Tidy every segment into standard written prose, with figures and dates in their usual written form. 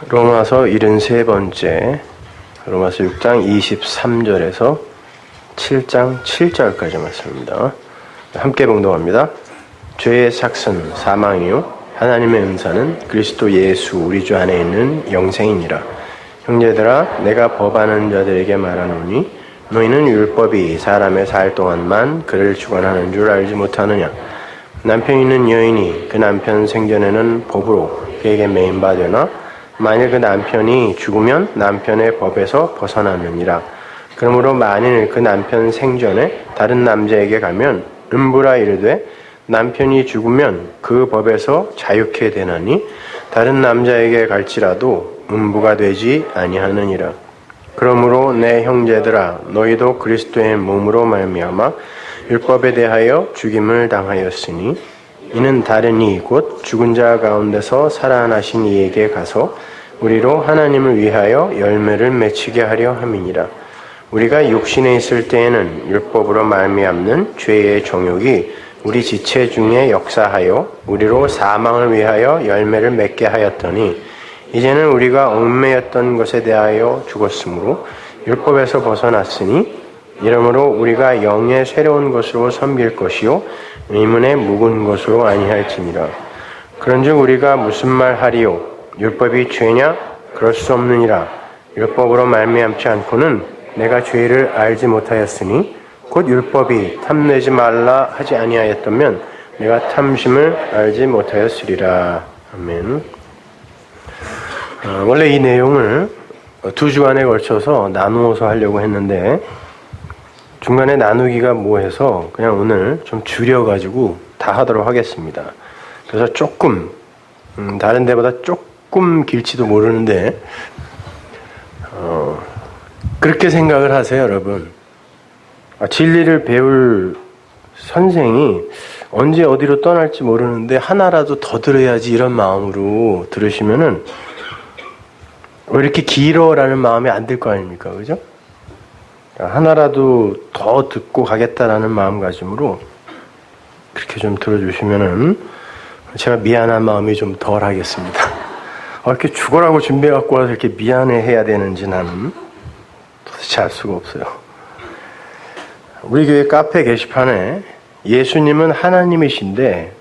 로마서 73번째, 로마서 6장 23절에서 7장 7절까지 말씀입니다. 함께 봉독합니다. 죄의 삭은 사망이요 하나님의 은사는 그리스도 예수 우리 주 안에 있는 영생이니라. 형제들아, 내가 법하는 자들에게 말하노니 너희는 율법이 사람의 살 동안만 그를 주관하는 줄 알지 못하느냐. 남편 있는 여인이 그 남편 생전에는 법으로 그에게 매인 바 되나 만일 그 남편이 죽으면 남편의 법에서 벗어나느니라. 그러므로 만일 그 남편 생전에 다른 남자에게 가면 음부라 이르되 남편이 죽으면 그 법에서 자유케 되나니 다른 남자에게 갈지라도 음부가 되지 아니하느니라. 그러므로 내 형제들아, 너희도 그리스도의 몸으로 말미암아 율법에 대하여 죽임을 당하였으니 이는 다른 이 곧 죽은 자 가운데서 살아나신 이에게 가서 우리로 하나님을 위하여 열매를 맺히게 하려 함이니라. 우리가 육신에 있을 때에는 율법으로 말미암는 죄의 정욕이 우리 지체 중에 역사하여 우리로 사망을 위하여 열매를 맺게 하였더니 이제는 우리가 얽매였던 것에 대하여 죽었으므로 율법에서 벗어났으니 이러므로 우리가 영의 새로운 것으로 섬길 것이요 의문의 묵은 것으로 아니할지니라. 그런즉 우리가 무슨 말 하리요? 율법이 죄냐? 그럴 수 없느니라. 율법으로 말미암지 않고는 내가 죄를 알지 못하였으니 곧 율법이 탐내지 말라 하지 아니하였다면 내가 탐심을 알지 못하였으리라. 아멘. 원래 이 내용을 두 주간에 걸쳐서 나누어서 하려고 했는데 중간에 나누기가 뭐해서 그냥 오늘 좀 줄여가지고 다 하도록 하겠습니다. 그래서 조금 다른 데보다 조금 길지도 모르는데 그렇게 생각을 하세요, 여러분. 진리를 배울 선생이 언제 어디로 떠날지 모르는데 하나라도 더 들어야지 이런 마음으로 들으시면은 왜 이렇게 길어라는 마음이 안 들 거 아닙니까, 그죠? 하나라도 더 듣고 가겠다라는 마음가짐으로 그렇게 좀 들어주시면은 제가 미안한 마음이 좀 덜 하겠습니다. 이렇게 죽어라고 준비해갖고 와서 이렇게 미안해 해야 되는지 나는 도대체 알 수가 없어요. 우리 교회 카페 게시판에 예수님은 하나님이신데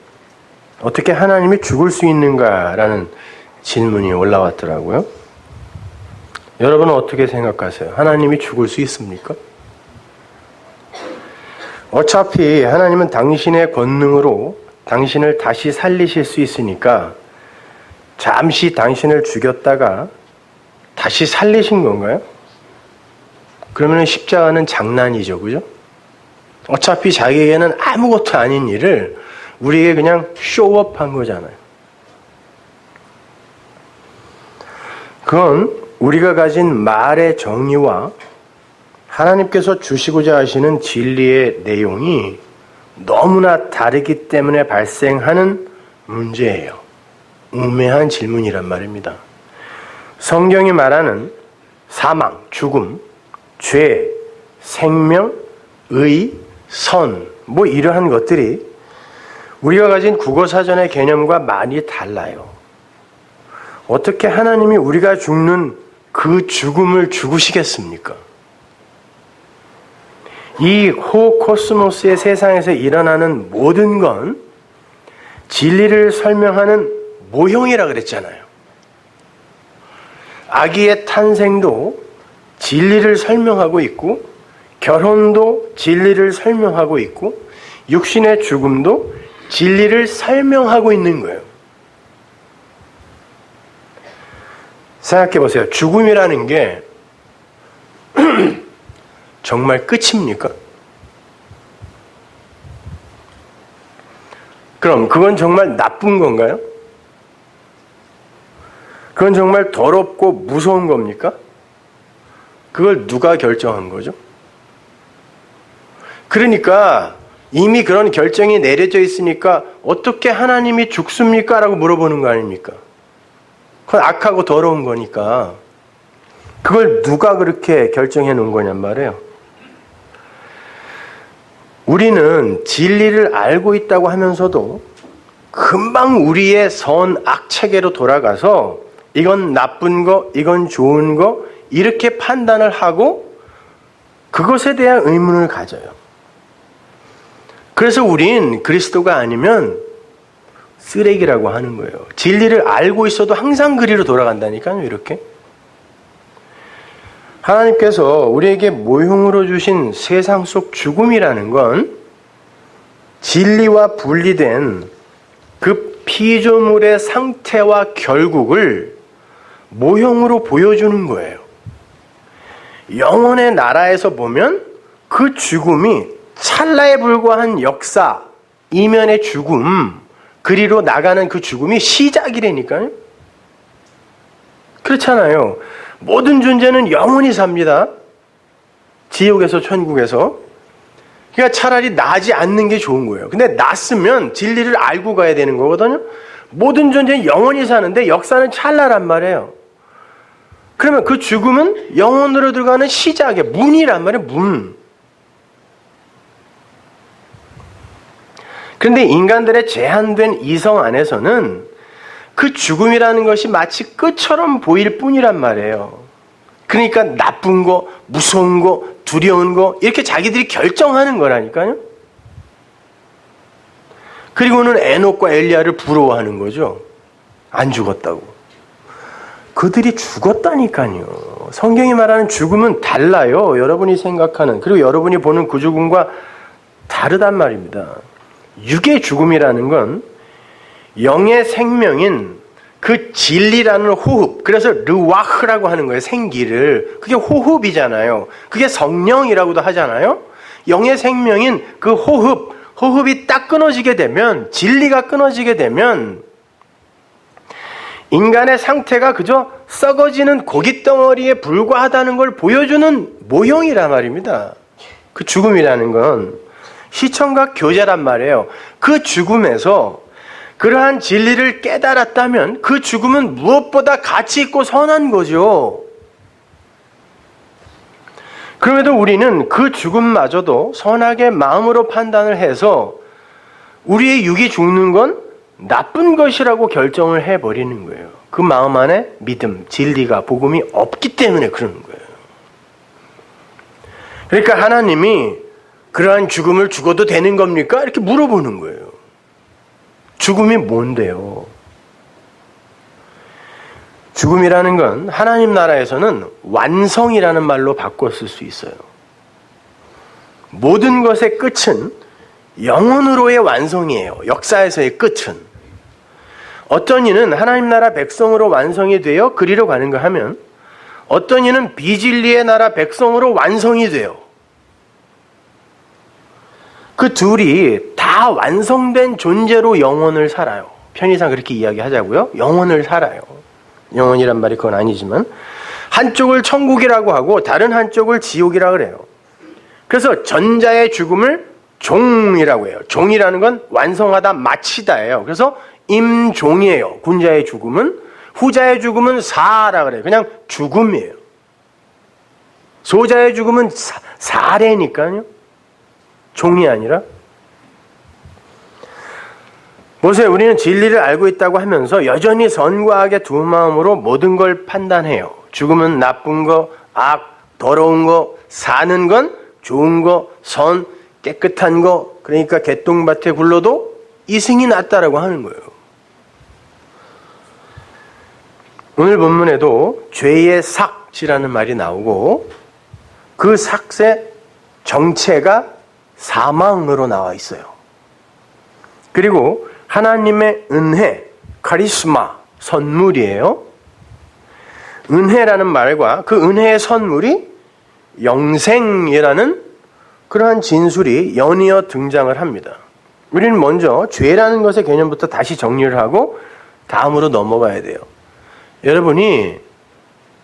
어떻게 하나님이 죽을 수 있는가라는 질문이 올라왔더라고요. 여러분은 어떻게 생각하세요? 하나님이 죽을 수 있습니까? 어차피 하나님은 당신의 권능으로 당신을 다시 살리실 수 있으니까 잠시 당신을 죽였다가 다시 살리신 건가요? 그러면 십자가는 장난이죠, 그죠? 어차피 자기에게는 아무것도 아닌 일을 우리에게 그냥 쇼업한 거잖아요. 그건 우리가 가진 말의 정의와 하나님께서 주시고자 하시는 진리의 내용이 너무나 다르기 때문에 발생하는 문제예요. 우매한 질문이란 말입니다. 성경이 말하는 사망, 죽음, 죄, 생명, 의, 선, 이러한 것들이 우리가 가진 국어사전의 개념과 많이 달라요. 어떻게 하나님이 우리가 죽는 그 죽음을 죽으시겠습니까? 이 호코스모스의 세상에서 일어나는 모든 건 진리를 설명하는 모형이라 그랬잖아요. 아기의 탄생도 진리를 설명하고 있고 결혼도 진리를 설명하고 있고 육신의 죽음도 진리를 설명하고 있는 거예요. 생각해 보세요. 죽음이라는 게 정말 끝입니까? 그럼 그건 정말 나쁜 건가요? 그건 정말 더럽고 무서운 겁니까? 그걸 누가 결정한 거죠? 그러니까 이미 그런 결정이 내려져 있으니까 어떻게 하나님이 죽습니까? 라고 물어보는 거 아닙니까? 그건 악하고 더러운 거니까 그걸 누가 그렇게 결정해 놓은 거냔 말이에요. 우리는 진리를 알고 있다고 하면서도 금방 우리의 선, 악 체계로 돌아가서 이건 나쁜 거, 이건 좋은 거, 이렇게 판단을 하고 그것에 대한 의문을 가져요. 그래서 우린 그리스도가 아니면 쓰레기라고 하는 거예요. 진리를 알고 있어도 항상 그리로 돌아간다니까요, 이렇게. 하나님께서 우리에게 모형으로 주신 세상 속 죽음이라는 건 진리와 분리된 그 피조물의 상태와 결국을 모형으로 보여주는 거예요. 영혼의 나라에서 보면 그 죽음이 찰나에 불과한 역사, 이면의 죽음, 그리로 나가는 그 죽음이 시작이라니까요. 그렇잖아요. 모든 존재는 영원히 삽니다. 지옥에서 천국에서. 그러니까 차라리 나지 않는 게 좋은 거예요. 근데 났으면 진리를 알고 가야 되는 거거든요. 모든 존재는 영원히 사는데 역사는 찰나란 말이에요. 그러면 그 죽음은 영혼으로 들어가는 시작의 문이란 말이에요. 문. 그런데 인간들의 제한된 이성 안에서는 그 죽음이라는 것이 마치 끝처럼 보일 뿐이란 말이에요. 그러니까 나쁜 거, 무서운 거, 두려운 거 이렇게 자기들이 결정하는 거라니까요. 그리고는 에녹과 엘리야를 부러워하는 거죠. 안 죽었다고. 그들이 죽었다니까요. 성경이 말하는 죽음은 달라요. 여러분이 생각하는 그리고 여러분이 보는 그 죽음과 다르단 말입니다. 육의 죽음이라는 건 영의 생명인 그 진리라는 호흡, 그래서 르와흐라고 하는 거예요. 생기를. 그게 호흡이잖아요. 그게 성령이라고도 하잖아요. 영의 생명인 그 호흡이 딱 끊어지게 되면, 진리가 끊어지게 되면 인간의 상태가 그저 썩어지는 고깃덩어리에 불과하다는 걸 보여주는 모형이란 말입니다. 그 죽음이라는 건 시청각 교제란 말이에요. 그 죽음에서 그러한 진리를 깨달았다면 그 죽음은 무엇보다 가치 있고 선한 거죠. 그럼에도 우리는 그 죽음마저도 선하게 마음으로 판단을 해서 우리의 육이 죽는 건 나쁜 것이라고 결정을 해버리는 거예요. 그 마음 안에 믿음, 진리가, 복음이 없기 때문에 그러는 거예요. 그러니까 하나님이 그러한 죽음을 죽어도 되는 겁니까? 이렇게 물어보는 거예요. 죽음이 뭔데요? 죽음이라는 건 하나님 나라에서는 완성이라는 말로 바꿔 쓸 수 있어요. 모든 것의 끝은 영혼으로의 완성이에요. 역사에서의 끝은. 어떤 이는 하나님 나라 백성으로 완성이 되어 그리로 가는가 하면 어떤 이는 비진리의 나라 백성으로 완성이 돼요. 그 둘이 다 완성된 존재로 영혼을 살아요. 편의상 그렇게 이야기하자고요. 영혼을 살아요. 영혼이란 말이 그건 아니지만 한쪽을 천국이라고 하고 다른 한쪽을 지옥이라고 그래요. 그래서 전자의 죽음을 종이라고 해요. 종이라는 건 완성하다, 마치다예요. 그래서 임종이에요. 군자의 죽음은. 후자의 죽음은 사라 그래요. 그냥 죽음이에요. 소자의 죽음은 사례니까요. 종이 아니라. 보세요. 우리는 진리를 알고 있다고 하면서 여전히 선과 악의 두 마음으로 모든 걸 판단해요. 죽음은 나쁜 거, 악, 더러운 거, 사는 건 좋은 거, 선, 깨끗한 거, 그러니까 개똥밭에 굴러도 이승이 낫다라고 하는 거예요. 오늘 본문에도 죄의 삭이라는 말이 나오고 그 삭의 정체가 사망으로 나와 있어요. 그리고 하나님의 은혜, 카리스마, 선물이에요. 은혜라는 말과 그 은혜의 선물이 영생이라는 그러한 진술이 연이어 등장을 합니다. 우리는 먼저 죄라는 것의 개념부터 다시 정리를 하고 다음으로 넘어가야 돼요. 여러분이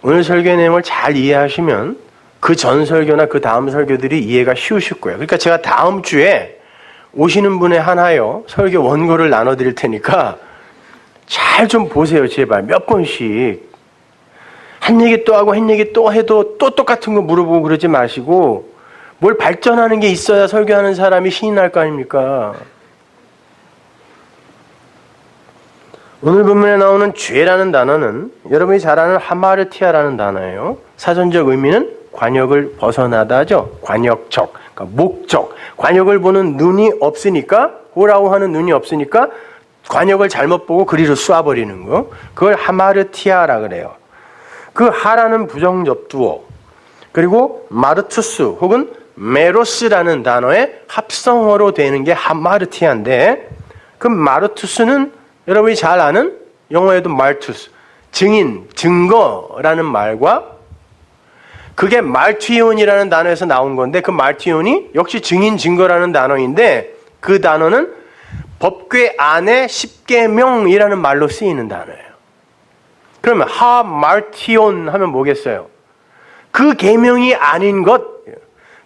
오늘 설교의 내용을 잘 이해하시면 그 전 설교나 그 다음 설교들이 이해가 쉬우실 거예요. 그러니까 제가 다음 주에 오시는 분에 한하여 설교 원고를 나눠드릴 테니까 잘 좀 보세요. 제발 몇 번씩. 한 얘기 또 하고 한 얘기 또 해도 또 똑같은 거 물어보고 그러지 마시고 뭘 발전하는 게 있어야 설교하는 사람이 신이 날 거 아닙니까? 오늘 본문에 나오는 죄라는 단어는 여러분이 잘 아는 하마르티아라는 단어예요. 사전적 의미는 관역을 벗어나다죠. 관역적, 그러니까 목적. 관역을 보는 눈이 없으니까, 보라고 하는 눈이 없으니까 관역을 잘못 보고 그리로 쏴버리는 거. 그걸 하마르티아라 그래요. 그 하라는 부정접두어, 그리고 마르투스 혹은 메로스라는 단어의 합성어로 되는 게 하마르티아인데, 그 마르투스는 여러분이 잘 아는 영어에도 말투스, 증인, 증거라는 말과 그게 말티온이라는 단어에서 나온 건데, 그 말티온이 역시 증인, 증거라는 단어인데, 그 단어는 법궤 안에 십계명이라는 말로 쓰이는 단어예요. 그러면 하말티온 하면 뭐겠어요? 그 계명이 아닌 것,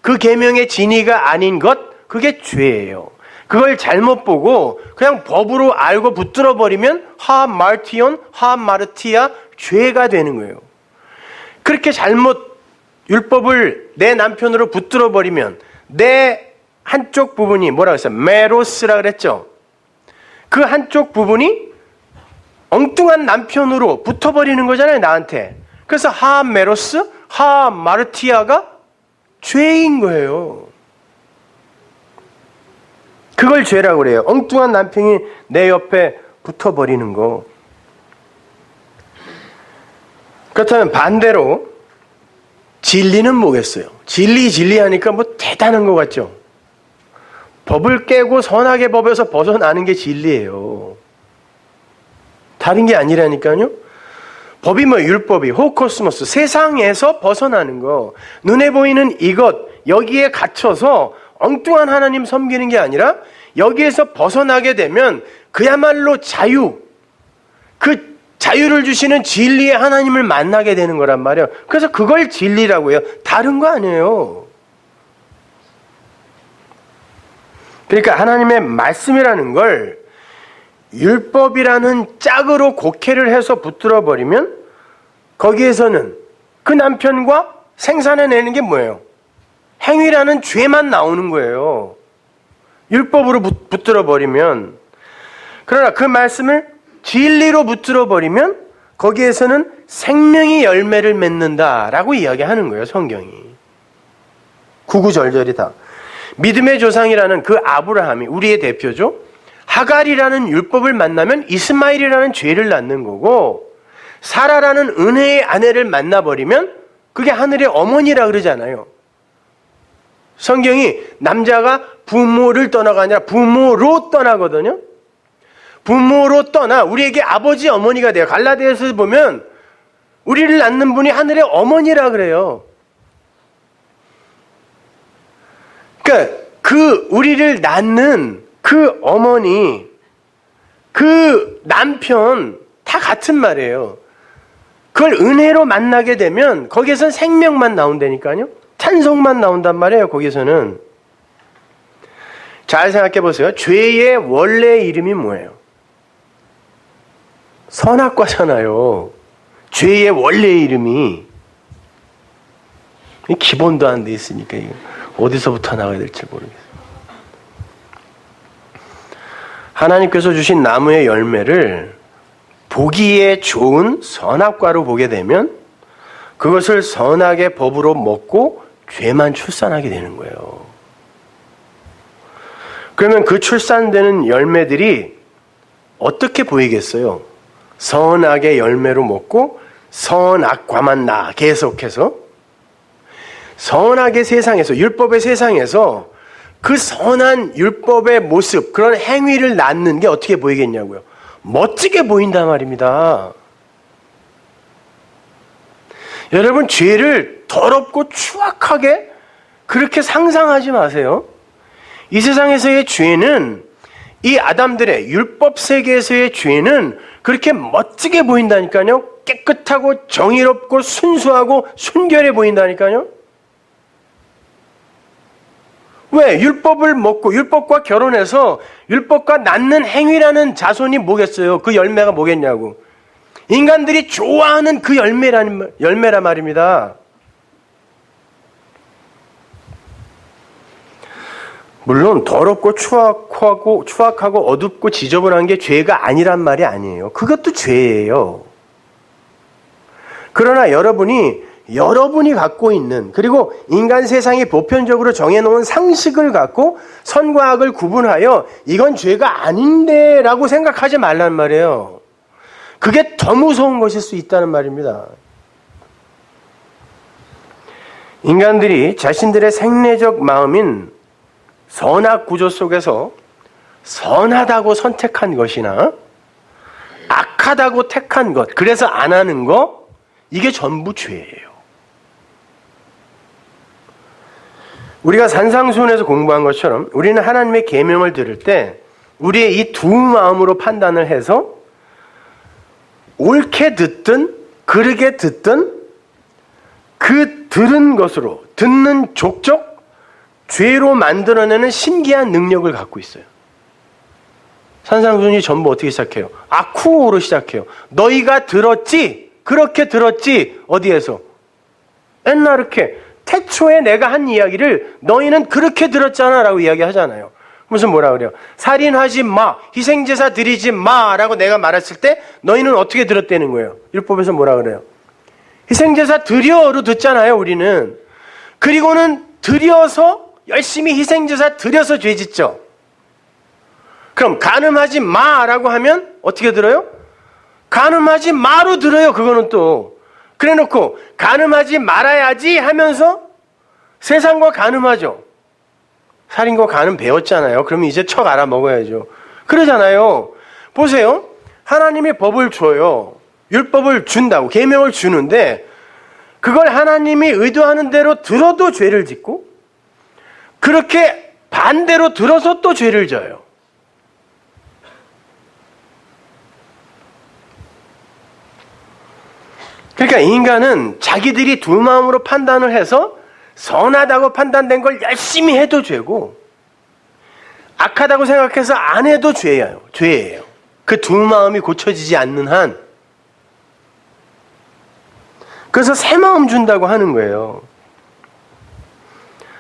그 계명의 진의가 아닌 것, 그게 죄예요. 그걸 잘못 보고 그냥 법으로 알고 붙들어 버리면 하말티온, 하마르티아, 죄가 되는 거예요. 그렇게 잘못 율법을 내 남편으로 붙들어 버리면 내 한쪽 부분이 뭐라고 했어요? 메로스라 그랬죠. 그 한쪽 부분이 엉뚱한 남편으로 붙어버리는 거잖아요, 나한테. 그래서 하메로스, 하마르티아가 죄인 거예요. 그걸 죄라고 그래요. 엉뚱한 남편이 내 옆에 붙어버리는 거. 그렇다면 반대로 진리는 뭐겠어요? 진리 하니까 뭐 대단한 것 같죠? 법을 깨고 선악의 법에서 벗어나는 게 진리예요. 다른 게 아니라니까요. 법이 뭐 율법이, 호코스모스, 세상에서 벗어나는 거. 눈에 보이는 이것, 여기에 갇혀서 엉뚱한 하나님 섬기는 게 아니라 여기에서 벗어나게 되면 그야말로 자유, 그 자유를 주시는 진리의 하나님을 만나게 되는 거란 말이에요. 그래서 그걸 진리라고 해요. 다른 거 아니에요. 그러니까 하나님의 말씀이라는 걸 율법이라는 짝으로 곡해를 해서 붙들어 버리면 거기에서는 그 남편과 생산해내는 게 뭐예요? 행위라는 죄만 나오는 거예요. 율법으로 붙들어 버리면. 그러나 그 말씀을 진리로 붙들어 버리면 거기에서는 생명의 열매를 맺는다라고 이야기하는 거예요, 성경이. 구구절절이 다. 믿음의 조상이라는 그 아브라함이 우리의 대표죠. 하갈이라는 율법을 만나면 이스마엘이라는 죄를 낳는 거고, 사라라는 은혜의 아내를 만나버리면 그게 하늘의 어머니라 그러잖아요. 성경이 남자가 부모를 떠나가 아니라 부모로 떠나거든요. 부모로 떠나 우리에게 아버지 어머니가 돼요. 갈라디아서 보면 우리를 낳는 분이 하늘의 어머니라 그래요. 그러니까 그 우리를 낳는 그 어머니, 그 남편 다 같은 말이에요. 그걸 은혜로 만나게 되면 거기에선 생명만 나온다니까요. 찬송만 나온단 말이에요. 거기서는. 잘 생각해 보세요. 죄의 원래 이름이 뭐예요? 선악과잖아요. 죄의 원래 이름이. 기본도 안 돼 있으니까 어디서부터 나가야 될지 모르겠어요. 하나님께서 주신 나무의 열매를 보기에 좋은 선악과로 보게 되면 그것을 선악의 법으로 먹고 죄만 출산하게 되는 거예요. 그러면 그 출산되는 열매들이 어떻게 보이겠어요? 선악의 열매로 먹고 선악과만 나 계속해서 선악의 세상에서, 율법의 세상에서 그 선한 율법의 모습, 그런 행위를 낳는 게 어떻게 보이겠냐고요. 멋지게 보인단 말입니다. 여러분, 죄를 더럽고 추악하게 그렇게 상상하지 마세요. 이 세상에서의 죄는, 이 아담들의 율법 세계에서의 죄는 그렇게 멋지게 보인다니까요. 깨끗하고 정의롭고 순수하고 순결해 보인다니까요. 왜? 율법을 먹고 율법과 결혼해서 율법과 낳는 행위라는 자손이 뭐겠어요? 그 열매가 뭐겠냐고. 인간들이 좋아하는 그 열매란 말입니다. 물론 더럽고 추악하고 어둡고 지저분한 게 죄가 아니란 말이 아니에요. 그것도 죄예요. 그러나 여러분이 갖고 있는, 그리고 인간 세상이 보편적으로 정해놓은 상식을 갖고 선과 악을 구분하여 이건 죄가 아닌데 라고 생각하지 말란 말이에요. 그게 더 무서운 것일 수 있다는 말입니다. 인간들이 자신들의 생리적 마음인 선악 구조 속에서 선하다고 선택한 것이나 악하다고 택한 것, 그래서 안 하는 거, 이게 전부 죄예요. 우리가 산상수훈에서 공부한 것처럼 우리는 하나님의 계명을 들을 때 우리의 이 두 마음으로 판단을 해서 옳게 듣든 그르게 듣든 그 들은 것으로 듣는 족적 죄로 만들어내는 신기한 능력을 갖고 있어요. 산상수훈이 전부 어떻게 시작해요? 아쿠오로 시작해요. 너희가 들었지? 그렇게 들었지? 어디에서? 옛날에 태초에 내가 한 이야기를 너희는 그렇게 들었잖아 라고 이야기하잖아요. 무슨 뭐라 그래요? 살인하지 마, 희생제사 드리지 마 라고 내가 말했을 때 너희는 어떻게 들었다는 거예요? 율법에서 뭐라 그래요? 희생제사 드려로 듣잖아요, 우리는. 그리고는 드려서 열심히 희생제사 드려서 죄 짓죠. 그럼 간음하지 마라고 하면 어떻게 들어요? 간음하지 마로 들어요. 그거는 또. 그래놓고 간음하지 말아야지 하면서 세상과 간음하죠. 살인과 간음 배웠잖아요. 그러면 이제 척 알아먹어야죠. 그러잖아요. 보세요. 하나님이 법을 줘요. 율법을 준다고, 계명을 주는데 그걸 하나님이 의도하는 대로 들어도 죄를 짓고 그렇게 반대로 들어서 또 죄를 져요. 그러니까 인간은 자기들이 두 마음으로 판단을 해서 선하다고 판단된 걸 열심히 해도 죄고 악하다고 생각해서 안 해도 죄예요. 그 두 마음이 고쳐지지 않는 한. 그래서 새 마음 준다고 하는 거예요.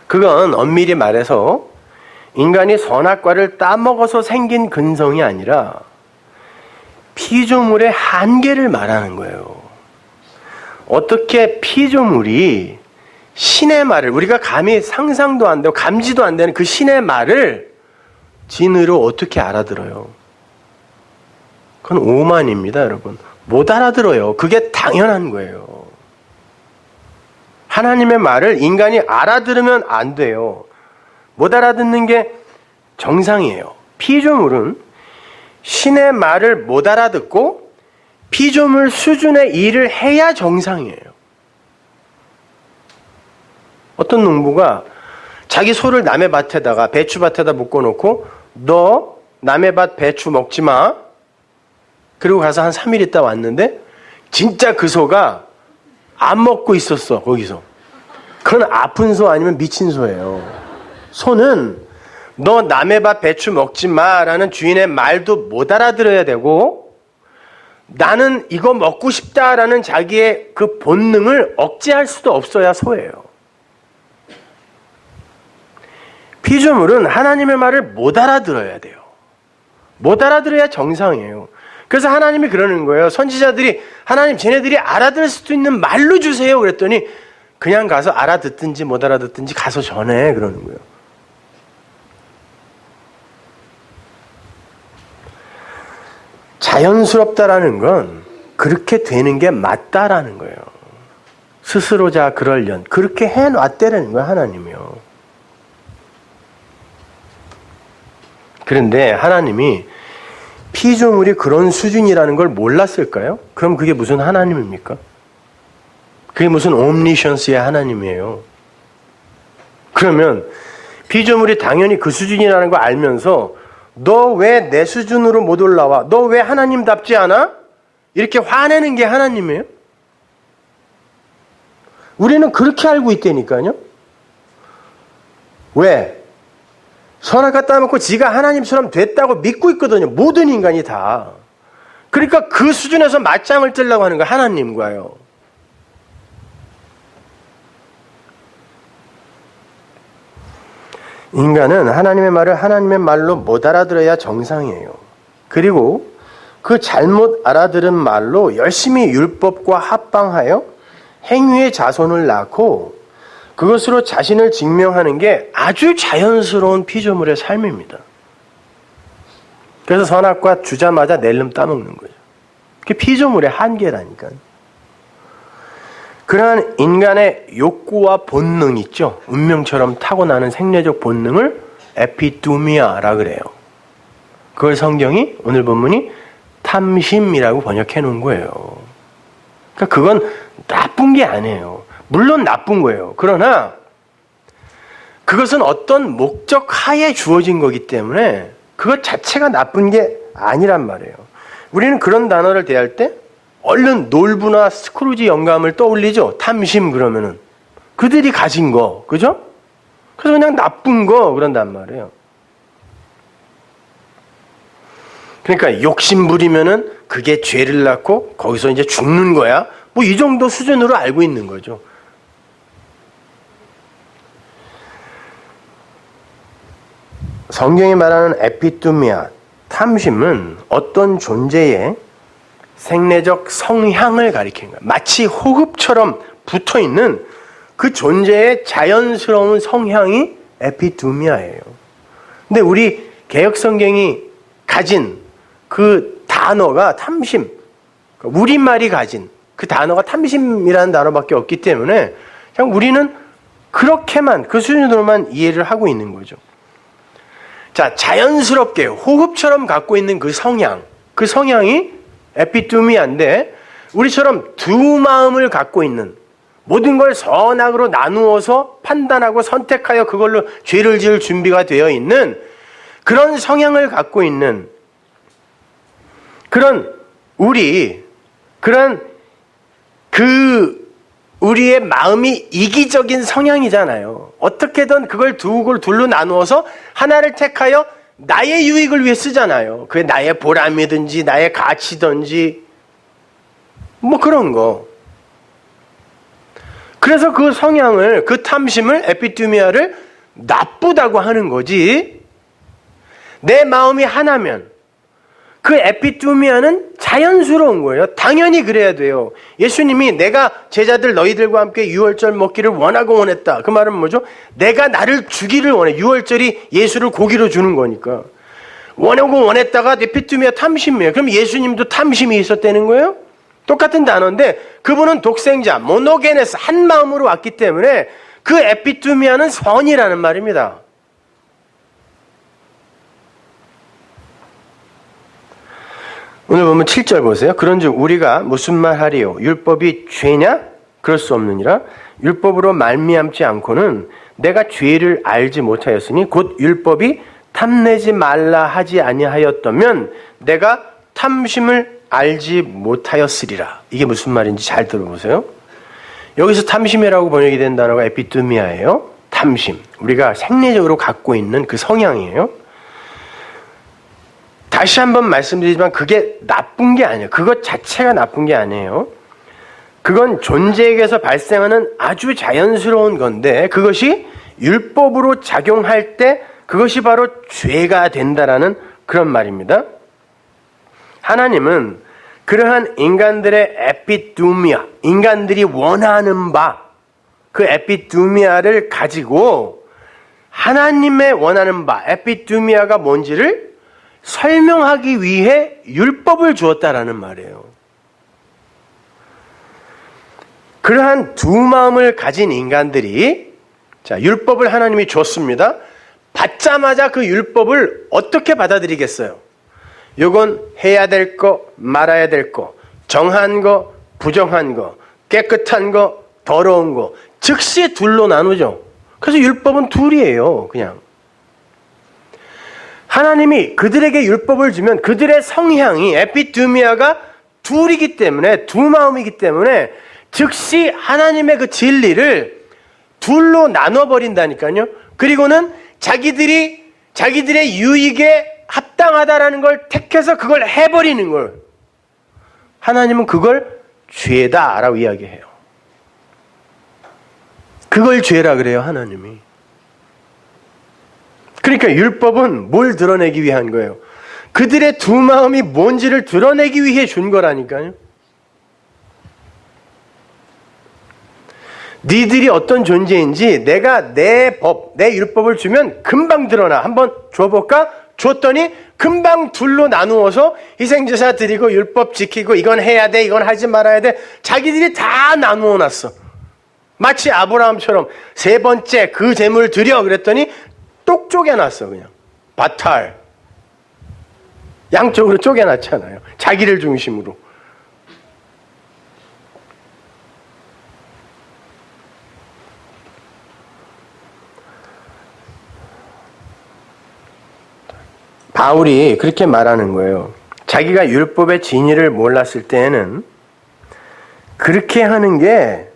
그건 엄밀히 말해서 인간이 선악과를 따먹어서 생긴 근성이 아니라 피조물의 한계를 말하는 거예요. 어떻게 피조물이 신의 말을, 우리가 감히 상상도 안 되고 감지도 안 되는 그 신의 말을 진의로 어떻게 알아들어요? 그건 오만입니다, 여러분. 못 알아들어요. 그게 당연한 거예요. 하나님의 말을 인간이 알아들으면 안 돼요. 못 알아듣는 게 정상이에요. 피조물은 신의 말을 못 알아듣고 피조물 수준의 일을 해야 정상이에요. 어떤 농부가 자기 소를 남의 밭에다가, 배추밭에다 묶어놓고 너 남의 밭 배추 먹지 마. 그리고 가서 한 3일 있다 왔는데 진짜 그 소가 안 먹고 있었어, 거기서. 그건 아픈 소 아니면 미친 소예요. 소는 너 남의 밭 배추 먹지 마라는 주인의 말도 못 알아들어야 되고 나는 이거 먹고 싶다라는 자기의 그 본능을 억제할 수도 없어야 소예요. 피조물은 하나님의 말을 못 알아들어야 돼요. 못 알아들어야 정상이에요. 그래서 하나님이 그러는 거예요. 선지자들이 하나님 쟤네들이 알아들을 수도 있는 말로 주세요. 그랬더니 그냥 가서 알아듣든지 못 알아듣든지 가서 전해 그러는 거예요. 자연스럽다라는 건 그렇게 되는 게 맞다라는 거예요. 스스로 자 그럴련 그렇게 해놨다라는 거예요. 하나님이요. 그런데 하나님이 피조물이 그런 수준이라는 걸 몰랐을까요? 그럼 그게 무슨 하나님입니까? 그게 무슨 옴니션스의 하나님이에요. 그러면 피조물이 당연히 그 수준이라는 걸 알면서 너 왜 내 수준으로 못 올라와? 너 왜 하나님답지 않아? 이렇게 화내는 게 하나님이에요? 우리는 그렇게 알고 있다니까요. 왜? 선악과 따먹고 지가 하나님처럼 됐다고 믿고 있거든요. 모든 인간이 다. 그러니까 그 수준에서 맞짱을 뜨려고 하는 거예요. 하나님과요. 인간은 하나님의 말을 하나님의 말로 못 알아들어야 정상이에요. 그리고 그 잘못 알아들은 말로 열심히 율법과 합방하여 행위의 자손을 낳고 그것으로 자신을 증명하는 게 아주 자연스러운 피조물의 삶입니다. 그래서 선악과 주자마자 낼름 따먹는 거죠. 그게 피조물의 한계라니까요. 그러한 인간의 욕구와 본능 있죠. 운명처럼 타고나는 생리적 본능을 에피두미아라 그래요. 그걸 성경이 오늘 본문이 탐심이라고 번역해 놓은 거예요. 그러니까 그건 나쁜 게 아니에요. 물론 나쁜 거예요. 그러나 그것은 어떤 목적 하에 주어진 거기 때문에 그것 자체가 나쁜 게 아니란 말이에요. 우리는 그런 단어를 대할 때 얼른 놀부나 스크루지 영감을 떠올리죠. 탐심 그러면은 그들이 가진 거, 그죠? 그래서 그냥 나쁜 거 그런단 말이에요. 그러니까 욕심 부리면은 그게 죄를 낳고 거기서 이제 죽는 거야. 뭐 이 정도 수준으로 알고 있는 거죠. 성경이 말하는 에피두미아, 탐심은 어떤 존재의 생내적 성향을 가리키는 거예요. 마치 호흡처럼 붙어있는 그 존재의 자연스러운 성향이 에피두미아예요. 근데 우리 개역성경이 가진 그 단어가 탐심, 우리말이 가진 그 단어가 탐심이라는 단어밖에 없기 때문에 그냥 우리는 그렇게만, 그 수준으로만 이해를 하고 있는 거죠. 자, 자연스럽게 호흡처럼 갖고 있는 그 성향이 에피두미아인데 우리처럼 두 마음을 갖고 있는 모든 걸 선악으로 나누어서 판단하고 선택하여 그걸로 죄를 지을 준비가 되어 있는 그런 성향을 갖고 있는 그런 우리의 마음이 이기적인 성향이잖아요. 어떻게든 그걸 둘로 나누어서 하나를 택하여 나의 유익을 위해 쓰잖아요. 그게 나의 보람이든지 나의 가치든지 뭐 그런 거. 그래서 그 성향을, 그 탐심을, 에피두미아를 나쁘다고 하는 거지. 내 마음이 하나면 그 에피두미아는 자연스러운 거예요. 당연히 그래야 돼요. 예수님이 내가 제자들 너희들과 함께 유월절 먹기를 원하고 원했다. 그 말은 뭐죠? 내가 나를 주기를 원해. 유월절이 예수를 고기로 주는 거니까. 원하고 원했다가 에피두미아 탐심이에요. 그럼 예수님도 탐심이 있었다는 거예요? 똑같은 단어인데 그분은 독생자, 모노게네스, 한 마음으로 왔기 때문에 그 에피두미아는 선이라는 말입니다. 오늘 보면 7절 보세요. 그런즉 우리가 무슨 말 하리요? 율법이 죄냐? 그럴 수 없느니라. 율법으로 말미암지 않고는 내가 죄를 알지 못하였으니 곧 율법이 탐내지 말라 하지 아니하였다면 내가 탐심을 알지 못하였으리라. 이게 무슨 말인지 잘 들어보세요. 여기서 탐심이라고 번역이 된 단어가 에피두미아예요. 탐심. 우리가 생리적으로 갖고 있는 그 성향이에요. 다시 한번 말씀드리지만 그게 나쁜 게 아니에요. 그것 자체가 나쁜 게 아니에요. 그건 존재에게서 발생하는 아주 자연스러운 건데 그것이 율법으로 작용할 때 그것이 바로 죄가 된다라는 그런 말입니다. 하나님은 그러한 인간들의 에피두미아, 인간들이 원하는 바, 그 에피두미아를 가지고 하나님의 원하는 바, 에피두미아가 뭔지를 설명하기 위해 율법을 주었다라는 말이에요. 그러한 두 마음을 가진 인간들이 자, 율법을 하나님이 줬습니다. 받자마자 그 율법을 어떻게 받아들이겠어요? 요건 해야 될 거, 말아야 될 거, 정한 거, 부정한 거, 깨끗한 거, 더러운 거, 즉시 둘로 나누죠. 그래서 율법은 둘이에요, 그냥. 하나님이 그들에게 율법을 주면 그들의 성향이 에피두미아가 둘이기 때문에 두 마음이기 때문에 즉시 하나님의 그 진리를 둘로 나눠버린다니까요. 그리고는 자기들의 유익에 합당하다라는 걸 택해서 그걸 해버리는 걸 하나님은 그걸 죄다라고 이야기해요. 그걸 죄라 그래요, 하나님이. 그러니까 율법은 뭘 드러내기 위한 거예요? 그들의 두 마음이 뭔지를 드러내기 위해 준 거라니까요. 니들이 어떤 존재인지 내가 내 법, 내 율법을 주면 금방 드러나. 한번 줘볼까? 줬더니 금방 둘로 나누어서 희생제사 드리고 율법 지키고 이건 해야 돼, 이건 하지 말아야 돼. 자기들이 다 나누어 놨어. 마치 아브라함처럼 세 번째 그 재물 드려 그랬더니 똑 쪼개놨어. 그냥 바탈 양쪽으로 쪼개놨잖아요. 자기를 중심으로. 바울이 그렇게 말하는 거예요. 자기가 율법의 진리를 몰랐을 때에는 그렇게 하는 게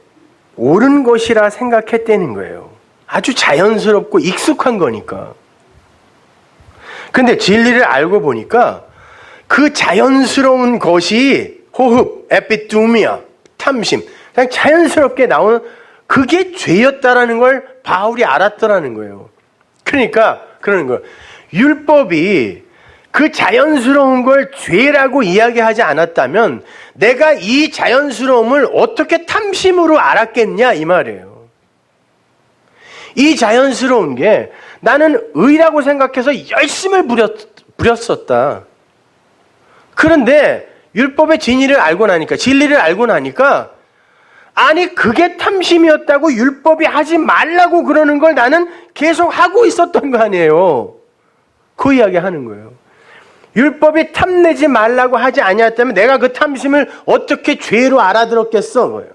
옳은 것이라 생각했다는 거예요. 아주 자연스럽고 익숙한 거니까. 근데 진리를 알고 보니까 그 자연스러운 것이 호흡, 에피두미아, 탐심, 그냥 자연스럽게 나오는 그게 죄였다라는 걸 바울이 알았더라는 거예요. 그러니까 그러는 거예요. 율법이 그 자연스러운 걸 죄라고 이야기하지 않았다면 내가 이 자연스러움을 어떻게 탐심으로 알았겠냐 이 말이에요. 이 자연스러운 게 나는 의라고 생각해서 열심을 부렸었다. 그런데 율법의 진리를 알고 나니까, 진리를 알고 나니까 아니 그게 탐심이었다고 율법이 하지 말라고 그러는 걸 나는 계속 하고 있었던 거 아니에요. 그 이야기 하는 거예요. 율법이 탐내지 말라고 하지 아니었다면 내가 그 탐심을 어떻게 죄로 알아들었겠어? 거예요.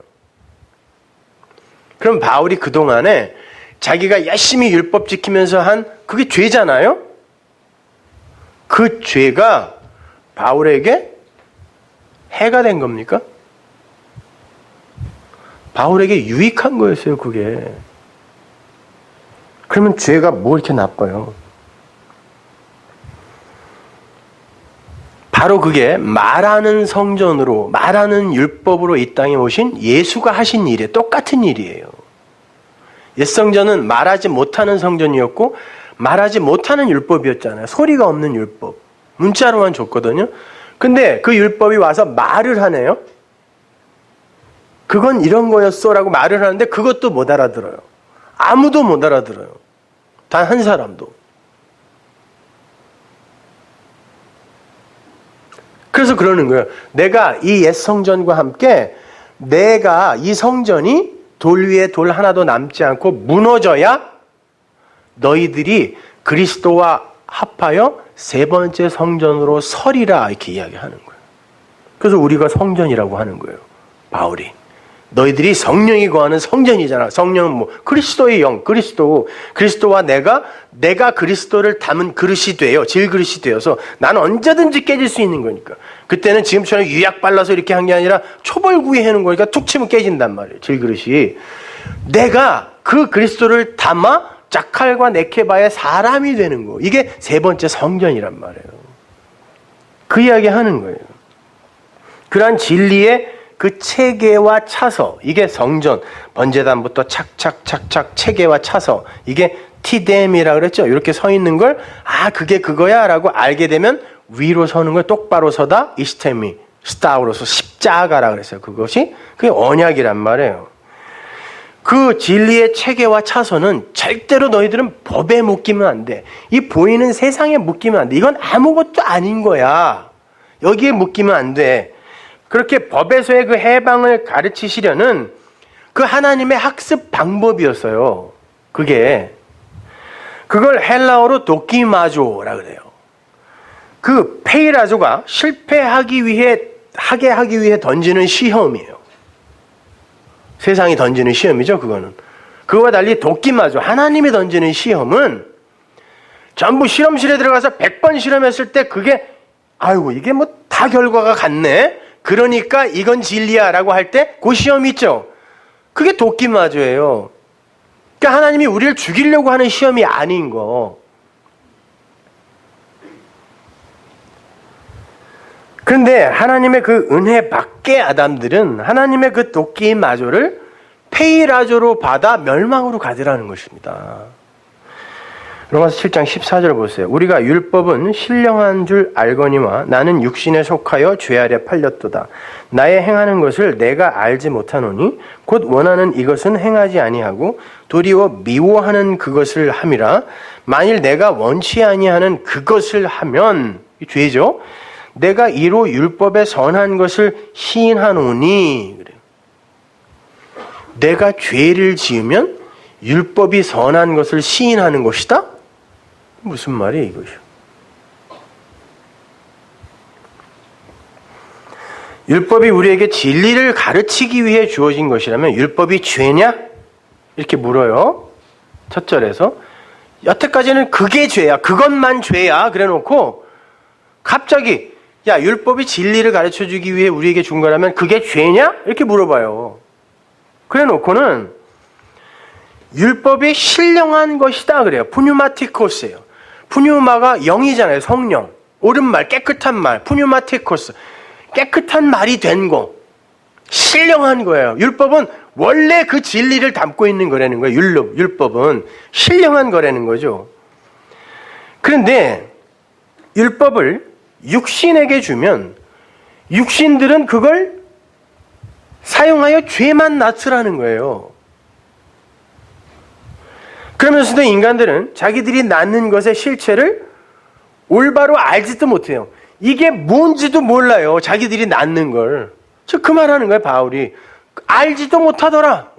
그럼 바울이 그동안에 자기가 열심히 율법 지키면서 한 그게 죄잖아요? 그 죄가 바울에게 해가 된 겁니까? 바울에게 유익한 거였어요, 그게. 그러면 죄가 뭐 이렇게 나빠요? 바로 그게 말하는 성전으로, 말하는 율법으로 이 땅에 오신 예수가 하신 일이에요. 똑같은 일이에요. 옛 성전은 말하지 못하는 성전이었고 말하지 못하는 율법이었잖아요. 소리가 없는 율법. 문자로만 줬거든요. 근데 그 율법이 와서 말을 하네요. 그건 이런 거였어라고 말을 하는데 그것도 못 알아들어요. 아무도 못 알아들어요. 단 한 사람도. 그래서 그러는 거예요. 내가 이 옛 성전과 함께 내가 이 성전이 돌 위에 돌 하나도 남지 않고 무너져야 너희들이 그리스도와 합하여 세 번째 성전으로 서리라 이렇게 이야기하는 거예요. 그래서 우리가 성전이라고 하는 거예요. 바울이. 너희들이 성령이 거하는 성전이잖아. 성령은 뭐 그리스도의 영, 그리스도와 내가 그리스도를 담은 그릇이 돼요. 질그릇이 되어서 나는 언제든지 깨질 수 있는 거니까. 그때는 지금처럼 유약 발라서 이렇게 한 게 아니라 초벌구이 해놓은 거니까 툭 치면 깨진단 말이에요. 질그릇이. 내가 그 그리스도를 담아 자칼과 네케바의 사람이 되는 거. 이게 세 번째 성전이란 말이에요. 그 이야기 하는 거예요. 그러한 진리의 그 체계와 차서, 이게 성전, 번제단부터 착착착착 체계와 차서, 이게 티뎀이라 그랬죠. 이렇게 서 있는 걸, 아, 그게 그거야 라고 알게 되면 위로 서는 걸 똑바로 서다, 이스테미, 스타우로서 십자가라 그랬어요. 그것이, 그게 언약이란 말이에요. 그 진리의 체계와 차서는 절대로 너희들은 법에 묶이면 안 돼. 이 보이는 세상에 묶이면 안 돼. 이건 아무것도 아닌 거야. 여기에 묶이면 안 돼. 그렇게 법에서의 그 해방을 가르치시려는 그 하나님의 학습 방법이었어요. 그게. 그걸 헬라어로 도키마조라 그래요. 그 페이라조가 실패하기 위해, 하게 하기 위해 던지는 시험이에요. 세상이 던지는 시험이죠, 그거는. 그거와 달리 도끼마죠. 하나님이 던지는 시험은 전부 실험실에 들어가서 100번 실험했을 때 그게 아이고 이게 뭐 다 결과가 같네. 그러니까 이건 진리야 라고 할 때 그 시험이 있죠. 그게 도끼마저예요. 그러니까 하나님이 우리를 죽이려고 하는 시험이 아닌 거. 그런데 하나님의 그 은혜 밖의 아담들은 하나님의 그 도끼마저를 페이라조로 받아 멸망으로 가더라는 것입니다. 로마서 7장 14절 보세요. 우리가 율법은 신령한 줄 알거니와 나는 육신에 속하여 죄 아래 팔렸도다. 나의 행하는 것을 내가 알지 못하노니 곧 원하는 이것은 행하지 아니하고 도리어 미워하는 그것을 함이라. 만일 내가 원치 아니하는 그것을 하면 죄죠. 내가 이로 율법의 선한 것을 시인하노니. 그래요. 내가 죄를 지으면 율법이 선한 것을 시인하는 것이다? 무슨 말이에요, 이것이? 율법이 우리에게 진리를 가르치기 위해 주어진 것이라면 율법이 죄냐? 이렇게 물어요. 첫 절에서. 여태까지는 그게 죄야. 그것만 죄야. 그래 놓고 갑자기 야, 율법이 진리를 가르쳐주기 위해 우리에게 준 거라면 그게 죄냐? 이렇게 물어봐요. 그래 놓고는 율법이 신령한 것이다 그래요. 푸뉴마티코스예요. 푸뉴마가 영이잖아요. 성령. 옳은 말, 깨끗한 말. 푸뉴마티코스. 깨끗한 말이 된 거. 신령한 거예요. 율법은 원래 그 진리를 담고 있는 거라는 거예요. 율법은 신령한 거라는 거죠. 그런데 율법을 육신에게 주면 육신들은 그걸 사용하여 죄만 낳으라는 거예요. 그러면서도 인간들은 자기들이 낳는 것의 실체를 올바로 알지도 못해요. 이게 뭔지도 몰라요. 자기들이 낳는 걸. 즉 그 말하는 거예요. 바울이. 알지도 못하더라.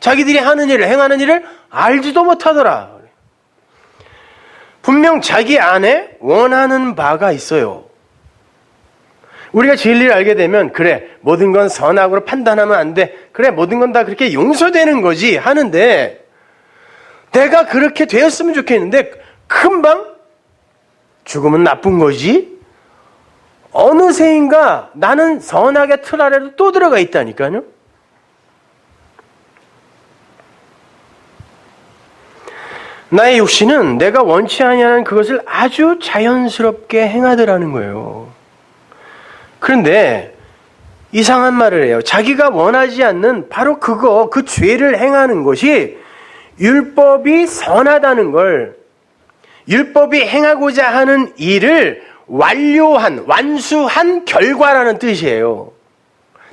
자기들이 하는 일을, 행하는 일을 알지도 못하더라. 분명 자기 안에 원하는 바가 있어요. 우리가 진리를 알게 되면 그래, 모든 건 선악으로 판단하면 안 돼. 그래, 모든 건 다 그렇게 용서되는 거지 하는데 내가 그렇게 되었으면 좋겠는데 금방 죽으면 나쁜 거지? 어느새인가 나는 선악의 틀 아래로 또 들어가 있다니까요. 나의 육신은 내가 원치 아니하는 그것을 아주 자연스럽게 행하더라는 거예요. 그런데 이상한 말을 해요. 자기가 원하지 않는 바로 그 죄를 행하는 것이 율법이 선하다는 걸, 율법이 행하고자 하는 일을 완수한 결과라는 뜻이에요.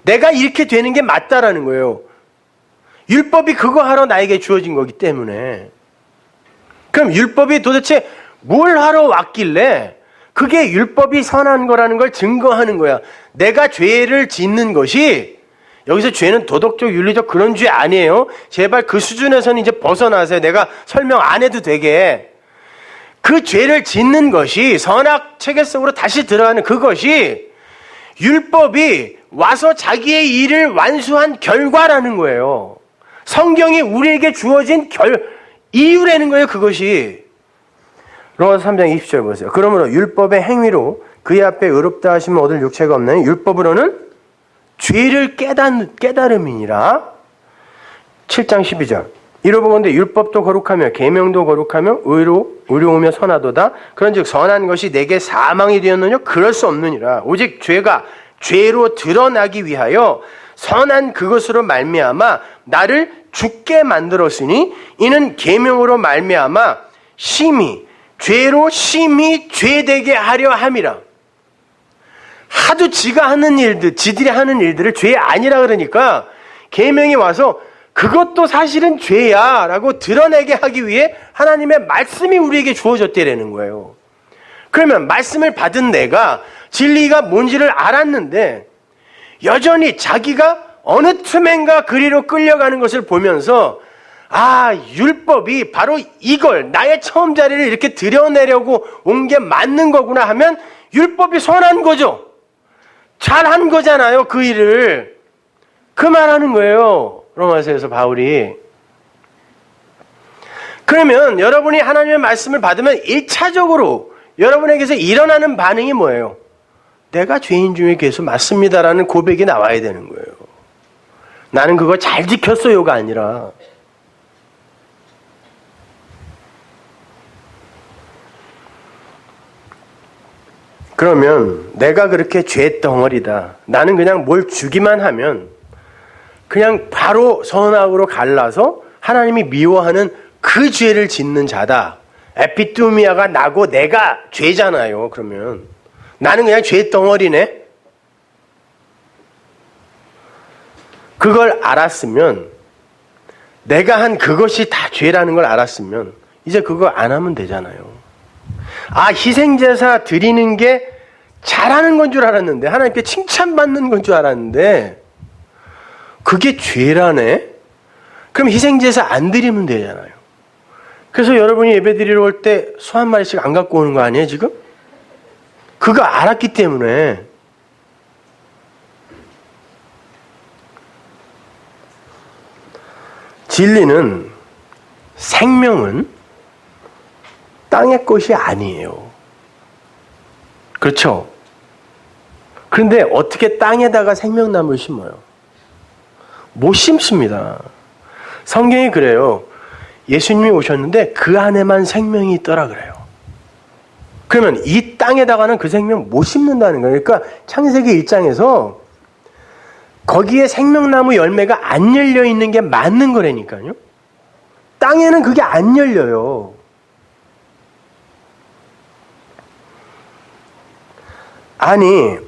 내가 이렇게 되는 게 맞다라는 거예요. 율법이 그거 하러 나에게 주어진 거기 때문에. 그럼 율법이 도대체 뭘 하러 왔길래 그게 율법이 선한 거라는 걸 증거하는 거야. 내가 죄를 짓는 것이, 여기서 죄는 도덕적, 윤리적 그런 죄 아니에요. 제발 그 수준에서는 이제 벗어나세요. 내가 설명 안 해도 되게. 그 죄를 짓는 것이, 선악 체계 속으로 다시 들어가는 그것이 율법이 와서 자기의 일을 완수한 결과라는 거예요. 성경이 우리에게 주어진 이유라는 거예요, 그것이. 로마서 3장 20절 보세요. 그러므로 율법의 행위로 그의 앞에 의롭다 하시면 얻을 육체가 없나니 율법으로는 죄를 깨달음이니라. 7장 12절. 이로보건대 율법도 거룩하며 계명도 거룩하며 의로우며 선하도다. 그런즉 선한 것이 내게 사망이 되었느냐? 그럴 수 없느니라. 오직 죄가 죄로 드러나기 위하여 선한 그것으로 말미암아 나를 죽게 만들었으니 이는 계명으로 말미암아 죄로 심히 죄되게 하려 함이라. 하도 지가 하는 일들, 지들이 하는 일들을 죄 아니라 그러니까 계명이 와서 그것도 사실은 죄야 라고 드러내게 하기 위해 하나님의 말씀이 우리에게 주어졌다라는 거예요. 그러면 말씀을 받은 내가 진리가 뭔지를 알았는데 여전히 자기가 어느 틈엔가 그리로 끌려가는 것을 보면서 율법이 바로 이걸 나의 처음 자리를 이렇게 드러내려고 온 게 맞는 거구나 하면 율법이 선한 거죠. 잘한 거잖아요, 그 일을. 그 말하는 거예요, 로마서에서 바울이. 그러면 여러분이 하나님의 말씀을 받으면 1차적으로 여러분에게서 일어나는 반응이 뭐예요? 내가 죄인 중에 계속 맞습니다라는 고백이 나와야 되는 거예요. 나는 그거 잘 지켰어요가 아니라. 그러면 내가 그렇게 죄 덩어리다. 나는 그냥 뭘 주기만 하면 그냥 바로 선악으로 갈라서 하나님이 미워하는 그 죄를 짓는 자다. 에피투미아가 나고 내가 죄잖아요. 그러면 나는 그냥 죄 덩어리네. 그걸 알았으면, 내가 한 그것이 다 죄라는 걸 알았으면 이제 그거 안 하면 되잖아요. 아, 희생제사 드리는 게 잘하는 건 줄 알았는데, 하나님께 칭찬받는 건 줄 알았는데 그게 죄라네? 그럼 희생제사 안 드리면 되잖아요. 그래서 여러분이 예배 드리러 올 때 소 한 마리씩 안 갖고 오는 거 아니에요, 지금? 그거 알았기 때문에. 진리는, 생명은 땅의 것이 아니에요. 그렇죠? 그런데 어떻게 땅에다가 생명나무를 심어요? 못 심습니다. 성경이 그래요. 예수님이 오셨는데 그 안에만 생명이 있더라 그래요. 그러면 이 땅에다가는 그 생명 못 심는다는 거예요. 그러니까 창세기 1장에서 거기에 생명나무 열매가 안 열려 있는 게 맞는 거라니까요. 땅에는 그게 안 열려요. 아니,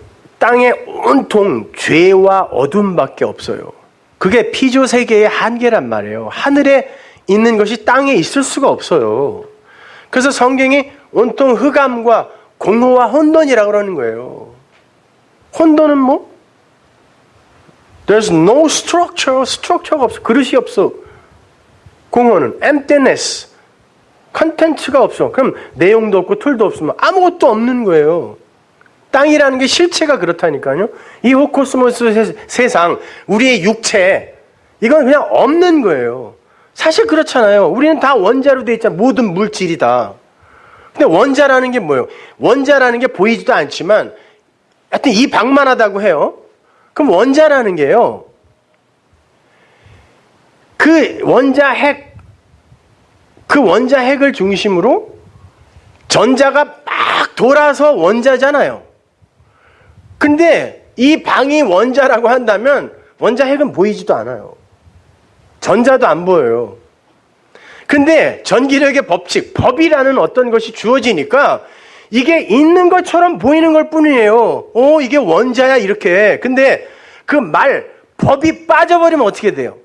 땅에 온통 죄와 어둠밖에 없어요. 그게 피조 세계의 한계란 말이에요. 하늘에 있는 것이 땅에 있을 수가 없어요. 그래서 성경이 온통 흑암과 공허와 혼돈이라고 그러는 거예요. 혼돈은 뭐? There's no structure. 스트럭처가 없어. 그릇이 없어. 공허는 emptiness. 컨텐츠가 없어. 그럼 내용도 없고 툴도 없으면 아무것도 없는 거예요. 땅이라는 게 실체가 그렇다니까요. 이 호코스모스 세상, 우리의 육체, 이건 그냥 없는 거예요. 사실 그렇잖아요. 우리는 다 원자로 돼 있잖아요. 모든 물질이 다. 근데 원자라는 게 뭐예요? 원자라는 게 보이지도 않지만 하여튼 이 방만하다고 해요. 그럼 원자라는 게요, 그 원자핵을 중심으로 전자가 막 돌아서 원자잖아요. 근데 이 방이 원자라고 한다면 원자핵은 보이지도 않아요. 전자도 안 보여요. 근데 전기력의 법칙, 법이라는 어떤 것이 주어지니까 이게 있는 것처럼 보이는 걸 뿐이에요. 이게 원자야, 이렇게. 근데 그 법이 빠져버리면 어떻게 돼요?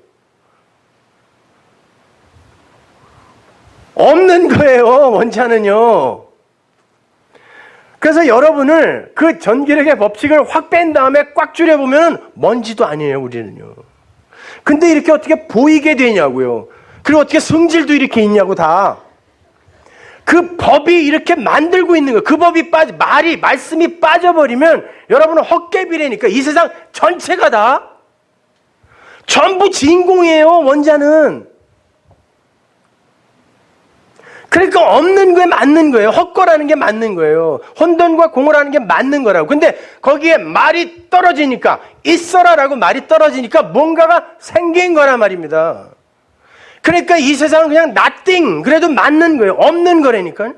없는 거예요, 원자는요. 그래서 여러분을 그 전기력의 법칙을 확 뺀 다음에 꽉 줄여보면 먼지도 아니에요, 우리는요. 근데 이렇게 어떻게 보이게 되냐고요. 그리고 어떻게 성질도 이렇게 있냐고, 다. 그 법이 이렇게 만들고 있는 거예요. 그 법이 말씀이 빠져버리면 여러분은 헛개비라니까. 이 세상 전체가 다 전부 진공이에요, 원자는. 그러니까 없는 거에 맞는 거예요. 헛거라는 게 맞는 거예요. 혼돈과 공허라는 게 맞는 거라고. 근데 거기에 말이 떨어지니까, 있어라라고 말이 떨어지니까 뭔가가 생긴 거란 말입니다. 그러니까 이 세상은 그냥 nothing, 그래도 맞는 거예요. 없는 거라니까요.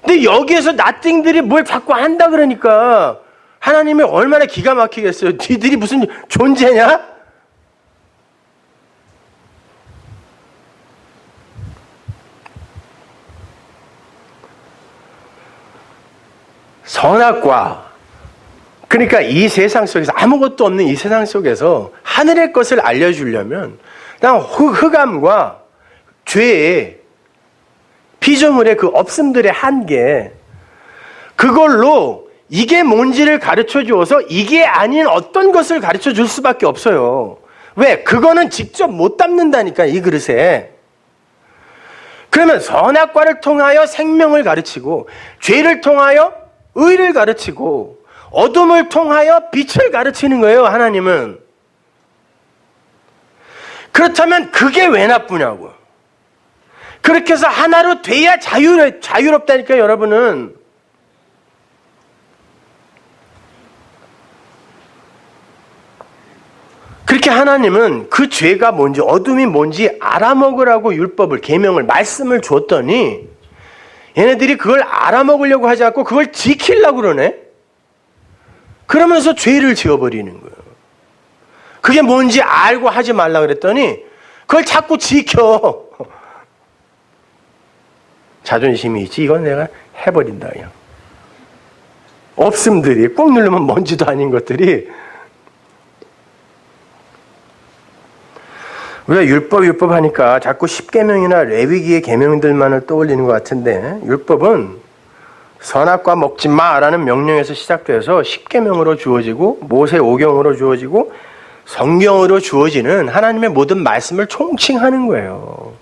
근데 여기에서 nothing들이 뭘 자꾸 한다 그러니까 하나님이 얼마나 기가 막히겠어요. 니들이 무슨 존재냐? 선악과, 그러니까 이 세상 속에서, 아무것도 없는 이 세상 속에서 하늘의 것을 알려주려면 그냥 흑암과 죄의 피조물의 그 없음들의 한계, 그걸로 이게 뭔지를 가르쳐 주어서 이게 아닌 어떤 것을 가르쳐 줄 수밖에 없어요. 왜? 그거는 직접 못 담는다니까, 이 그릇에. 그러면 선악과를 통하여 생명을 가르치고, 죄를 통하여 의를 가르치고, 어둠을 통하여 빛을 가르치는 거예요, 하나님은. 그렇다면 그게 왜 나쁘냐고. 그렇게 해서 하나로 돼야 자유롭다니까, 여러분은. 그렇게 하나님은 그 죄가 뭔지, 어둠이 뭔지 알아먹으라고 율법을, 계명을, 말씀을 줬더니 얘네들이 그걸 알아먹으려고 하지 않고 그걸 지키려고 그러네. 그러면서 죄를 지어버리는 거예요. 그게 뭔지 알고 하지 말라 그랬더니 그걸 자꾸 지켜. 자존심이 있지 이건 내가 해버린다 그냥. 없음들이 꾹 누르면 먼지도 아닌 것들이 우리가 율법 하니까 자꾸 십계명이나 레위기의 계명들만을 떠올리는 것 같은데 율법은 선악과 먹지 마라는 명령에서 시작돼서 십계명으로 주어지고 모세 오경으로 주어지고 성경으로 주어지는 하나님의 모든 말씀을 총칭하는 거예요.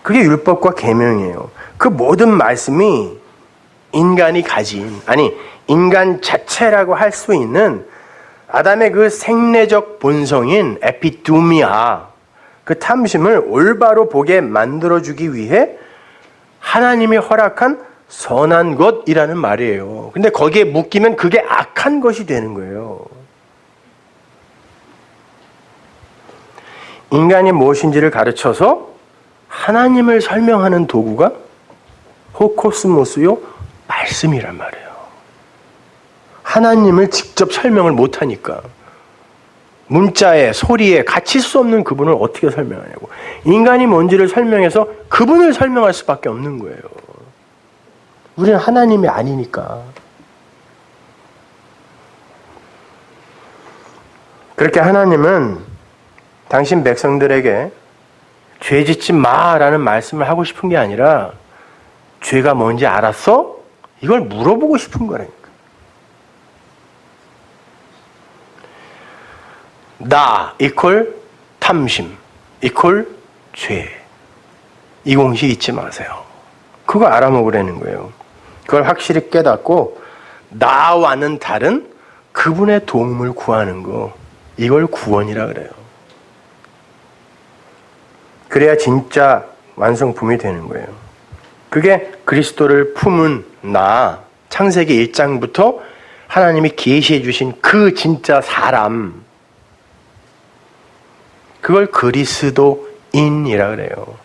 그게 율법과 계명이에요. 그 모든 말씀이 인간이 가진, 아니 인간 자체라고 할 수 있는 아담의 그 생내적 본성인 에피두미아, 그 탐심을 올바로 보게 만들어주기 위해 하나님이 허락한 선한 것이라는 말이에요. 근데 거기에 묶이면 그게 악한 것이 되는 거예요. 인간이 무엇인지를 가르쳐서 하나님을 설명하는 도구가 호코스모스요 말씀이란 말이에요. 하나님을 직접 설명을 못하니까 문자에 소리에 갇힐 수 없는 그분을 어떻게 설명하냐고. 인간이 뭔지를 설명해서 그분을 설명할 수밖에 없는 거예요. 우리는 하나님이 아니니까. 그렇게 하나님은 당신 백성들에게 죄 짓지 마라는 말씀을 하고 싶은 게 아니라 죄가 뭔지 알았어? 이걸 물어보고 싶은 거라니까. 나 이퀄 탐심 이퀄 죄. 이 공식 잊지 마세요. 그거 알아먹으라는 거예요. 그걸 확실히 깨닫고 나와는 다른 그분의 도움을 구하는 거, 이걸 구원이라 그래요. 그래야 진짜 완성품이 되는 거예요. 그게 그리스도를 품은 나, 창세기 1장부터 하나님이 계시해 주신 그 진짜 사람, 그걸 그리스도인이라 그래요.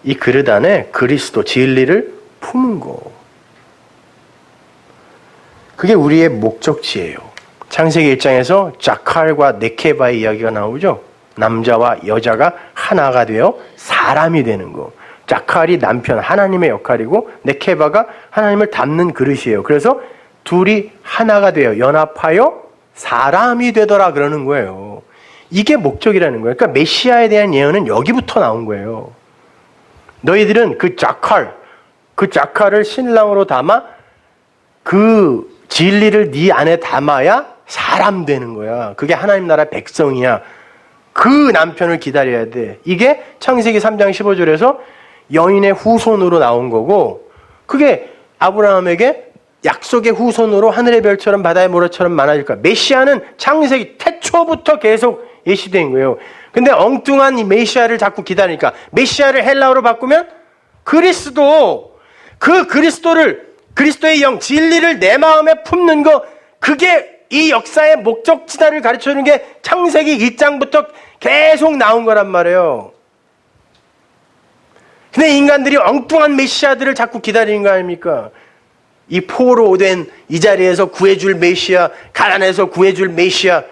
이 그릇 안에 그리스도 진리를 품은 거. 그게 우리의 목적지예요. 창세기 1장에서 자칼과 네케바의 이야기가 나오죠. 남자와 여자가 하나가 되어 사람이 되는 거. 자칼이 남편 하나님의 역할이고 네케바가 하나님을 담는 그릇이에요. 그래서 둘이 하나가 되어 연합하여 사람이 되더라 그러는 거예요. 이게 목적이라는 거예요. 그러니까 메시아에 대한 예언은 여기부터 나온 거예요. 너희들은 그 자칼을 신랑으로 담아 그 진리를 네 안에 담아야 사람 되는 거야. 그게 하나님 나라 백성이야. 그 남편을 기다려야 돼. 이게 창세기 3장 15절에서 여인의 후손으로 나온 거고, 그게 아브라함에게 약속의 후손으로 하늘의 별처럼 바다의 모래처럼 많아질 거야. 메시아는 창세기 태초부터 계속 예시된 거예요. 근데 엉뚱한 이 메시아를 자꾸 기다리니까 메시아를 헬라어로 바꾸면 그리스도, 그 그리스도의 영, 진리를 내 마음에 품는 거, 그게 이 역사의 목적지다를 가르쳐주는 게 창세기 1장부터 계속 나온 거란 말이에요. 근데 인간들이 엉뚱한 메시아들을 자꾸 기다리는 거 아닙니까? 이 포로 된 이 자리에서 구해줄 메시아, 가난해서 구해줄 메시아.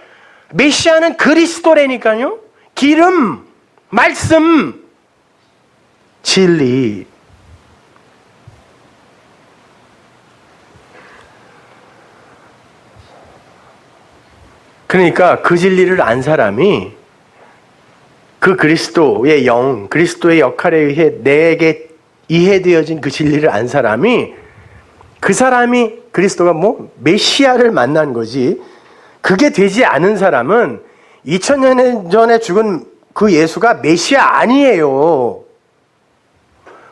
메시아는 그리스도라니까요. 기름, 말씀, 진리. 그러니까 그 진리를 안 사람이 그 그리스도의 영, 그리스도의 역할에 의해 내게 이해되어진 그 진리를 안 사람이, 그 사람이 그리스도가 메시아를 만난 거지, 그게 되지 않은 사람은 2000년 전에 죽은 그 예수가 메시아 아니에요.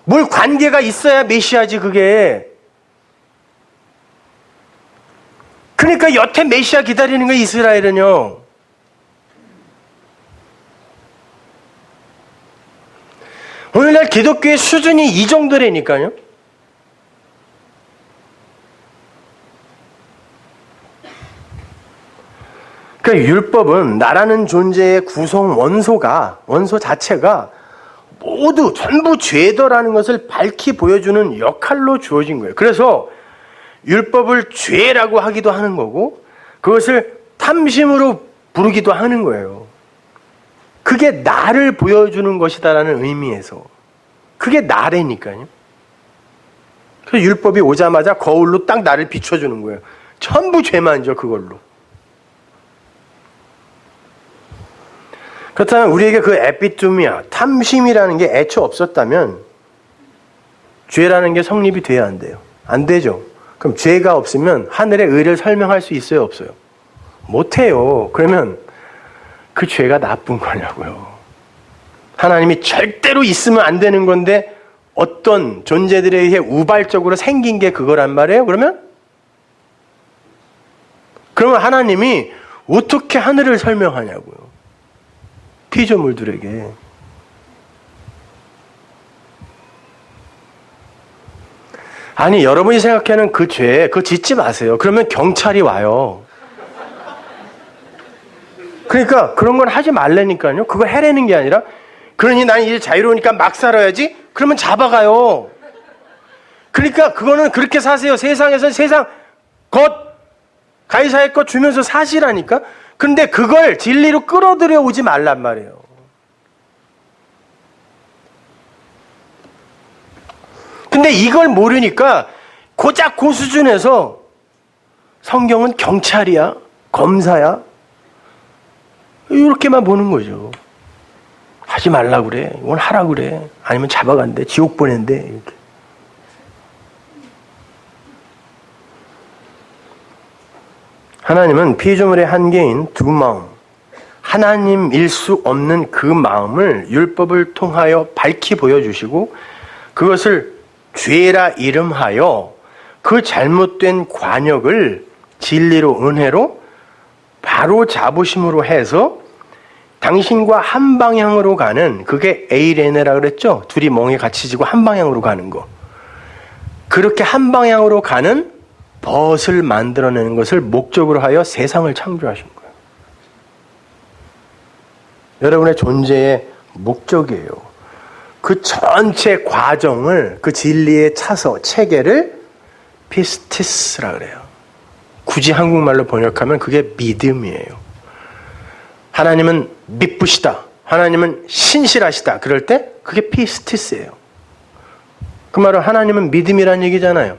뭘 관계가 있어야 메시아지 그게. 그러니까 여태 메시아 기다리는 거 이스라엘은요. 오늘날 기독교의 수준이 이 정도라니까요. 그러니까 율법은 나라는 존재의 구성 원소 자체가 모두 전부 죄더라는 것을 밝히 보여주는 역할로 주어진 거예요. 그래서 율법을 죄라고 하기도 하는 거고 그것을 탐심으로 부르기도 하는 거예요. 그게 나를 보여주는 것이다라는 의미에서. 그게 나래니까요. 그래서 율법이 오자마자 거울로 딱 나를 비춰주는 거예요. 전부 죄만져 그걸로. 그렇다면 우리에게 그 에피투미아, 탐심이라는 게 애초 없었다면 죄라는 게 성립이 돼야 안 돼요. 안 되죠. 그럼 죄가 없으면 하늘의 의를 설명할 수 있어요, 없어요? 못해요. 그러면 그 죄가 나쁜 거냐고요. 하나님이 절대로 있으면 안 되는 건데 어떤 존재들에 의해 우발적으로 생긴 게 그거란 말이에요? 그러면 하나님이 어떻게 하늘을 설명하냐고요. 피조물들에게. 아니, 여러분이 생각하는 그 죄, 그거 짓지 마세요. 그러면 경찰이 와요. 그러니까 그런 건 하지 말라니까요. 그거 해라는 게 아니라, 그러니 난 이제 자유로우니까 막 살아야지? 그러면 잡아가요. 그러니까 그거는 그렇게 사세요. 세상에서 세상 것, 가이사의 것 주면서 사시라니까. 근데 그걸 진리로 끌어들여 오지 말란 말이에요. 근데 이걸 모르니까 고작 그 수준에서 성경은 경찰이야, 검사야, 이렇게만 보는 거죠. 하지 말라 그래, 이건 하라 그래, 아니면 잡아간대, 지옥 보낸대, 이렇게. 하나님은 피조물의 한계인 두 마음, 하나님일 수 없는 그 마음을 율법을 통하여 밝히 보여주시고 그것을 죄라 이름하여 그 잘못된 관역을 진리로 은혜로 바로 잡으심으로 해서 당신과 한 방향으로 가는, 그게 에이레네라 그랬죠? 둘이 멍에 같이 지고 한 방향으로 가는 거. 그렇게 한 방향으로 가는 벗을 만들어내는 것을 목적으로 하여 세상을 창조하신 거예요. 여러분의 존재의 목적이에요. 그 전체 과정을, 그 진리의 차서, 체계를 피스티스라 그래요. 굳이 한국말로 번역하면 그게 믿음이에요. 하나님은 미쁘시다, 하나님은 신실하시다, 그럴 때 그게 피스티스예요. 그 말은 하나님은 믿음이란 얘기잖아요.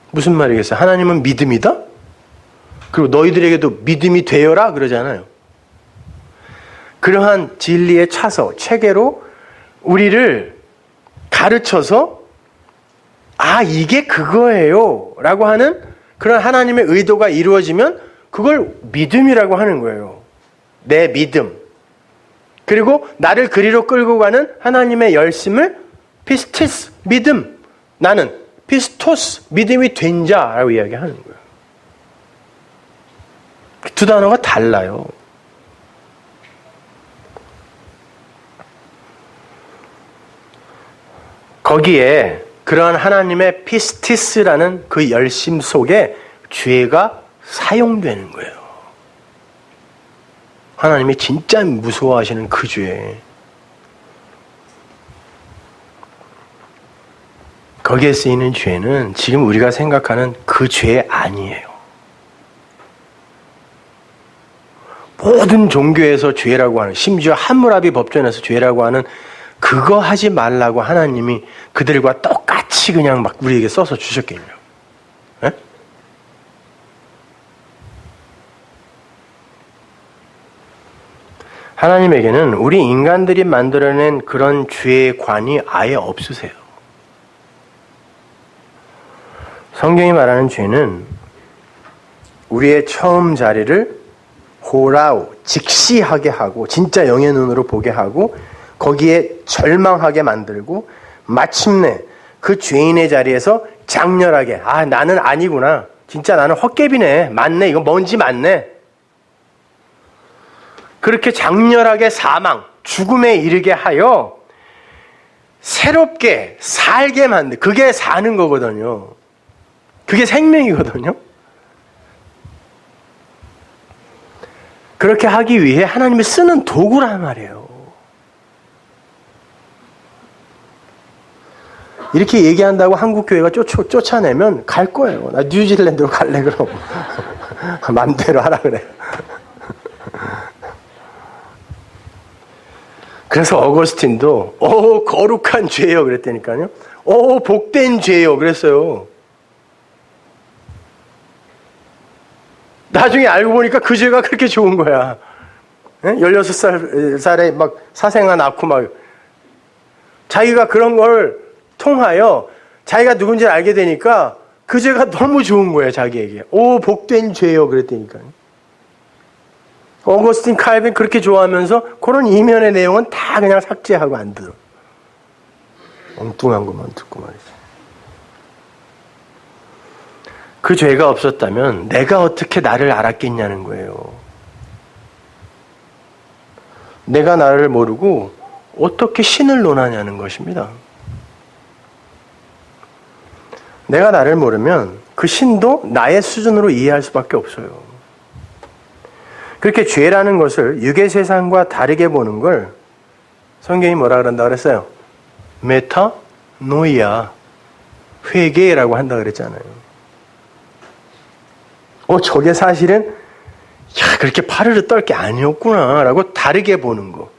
무슨 말이겠어요? 하나님은 믿음이다? 그리고 너희들에게도 믿음이 되어라 그러잖아요. 그러한 진리의 차서, 체계로 우리를 가르쳐서 아, 이게 그거예요 라고 하는 그런 하나님의 의도가 이루어지면 그걸 믿음이라고 하는 거예요. 내 믿음. 그리고 나를 그리로 끌고 가는 하나님의 열심을 피스티스, 믿음. 나는 피스토스, 믿음이 된 자라고 이야기하는 거예요. 두 단어가 달라요. 거기에 그러한 하나님의 피스티스라는 그 열심 속에 죄가 사용되는 거예요. 하나님이 진짜 무서워하시는 그 죄. 거기에 쓰이는 죄는 지금 우리가 생각하는 그 죄 아니에요. 모든 종교에서 죄라고 하는, 심지어 함무라비 법전에서 죄라고 하는 그거 하지 말라고 하나님이 그들과 똑같이 그냥 막 우리에게 써서 주셨겠냐. 네? 하나님에게는 우리 인간들이 만들어낸 그런 죄의 관이 아예 없으세요. 성경이 말하는 죄는 우리의 처음 자리를 호라우, 직시하게 하고 진짜 영의 눈으로 보게 하고 거기에 절망하게 만들고 마침내 그 죄인의 자리에서 장렬하게 아, 나는 아니구나. 진짜 나는 헛개비네. 맞네. 이거 먼지 맞네. 그렇게 장렬하게 사망, 죽음에 이르게 하여 새롭게 살게 만들, 그게 사는 거거든요. 그게 생명이거든요. 그렇게 하기 위해 하나님이 쓰는 도구란 말이에요. 이렇게 얘기한다고 한국 교회가 쫓아내면 갈 거예요. 나 뉴질랜드로 갈래 그럼. 맘대로 하라 그래. 그래서 어거스틴도 거룩한 죄요 그랬다니까요. 복된 죄요 그랬어요. 나중에 알고 보니까 그 죄가 그렇게 좋은 거야. 16살에 막 사생아 낳고 막 자기가 그런 걸 통하여 자기가 누군지를 알게 되니까 그 죄가 너무 좋은 거예요, 자기에게. 복된 죄요 그랬다니까요. 어거스틴 칼빈 그렇게 좋아하면서 그런 이면의 내용은 다 그냥 삭제하고 안 들어. 엉뚱한 것만 듣고 말이죠. 그 죄가 없었다면 내가 어떻게 나를 알았겠냐는 거예요. 내가 나를 모르고 어떻게 신을 논하냐는 것입니다. 내가 나를 모르면 그 신도 나의 수준으로 이해할 수밖에 없어요. 그렇게 죄라는 것을 육의 세상과 다르게 보는 걸 성경이 뭐라 그런다 그랬어요? 메타노이아, 회개라고 한다 그랬잖아요. 저게 사실은 그렇게 파르르 떨 게 아니었구나 라고 다르게 보는 거.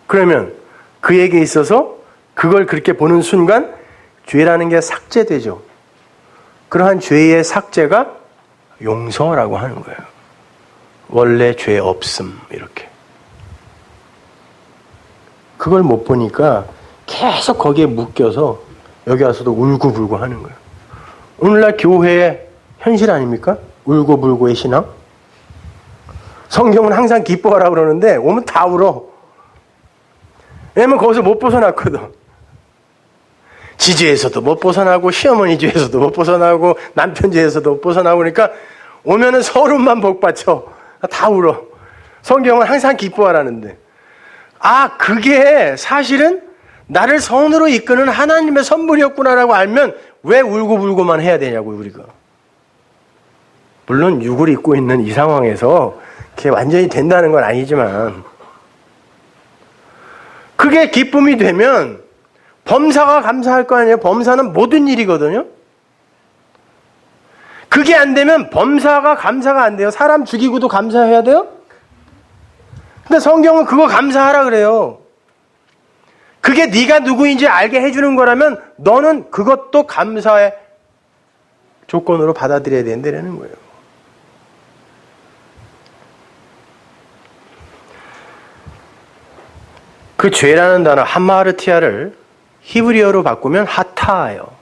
그러면 그에게 있어서 그걸 그렇게 보는 순간 죄라는 게 삭제되죠. 그러한 죄의 삭제가 용서라고 하는 거예요. 원래 죄 없음 이렇게. 그걸 못 보니까 계속 거기에 묶여서 여기 와서도 울고불고 하는 거예요. 오늘날 교회의 현실 아닙니까? 울고불고의 신앙? 성경은 항상 기뻐하라 그러는데 오면 다 울어. 왜냐면 거기서 못 벗어났거든. 지죄에서도 못 벗어나고 시어머니 죄에서도 못 벗어나고 남편 죄에서도 못 벗어나고 그러니까 오면은 서름만 복받쳐. 다 울어. 성경은 항상 기뻐하라는데 그게 사실은 나를 선으로 이끄는 하나님의 선물이었구나라고 알면 왜 울고불고만 해야 되냐고 우리가. 물론 육을 입고 있는 이 상황에서 그게 완전히 된다는 건 아니지만 그게 기쁨이 되면 범사가 감사할 거 아니에요. 범사는 모든 일이거든요. 그게 안 되면 범사가 감사가 안 돼요. 사람 죽이고도 감사해야 돼요? 근데 성경은 그거 감사하라 그래요. 그게 네가 누구인지 알게 해주는 거라면 너는 그것도 감사의 조건으로 받아들여야 된다는 거예요. 그 죄라는 단어 하마르티아를 히브리어로 바꾸면 하타예요.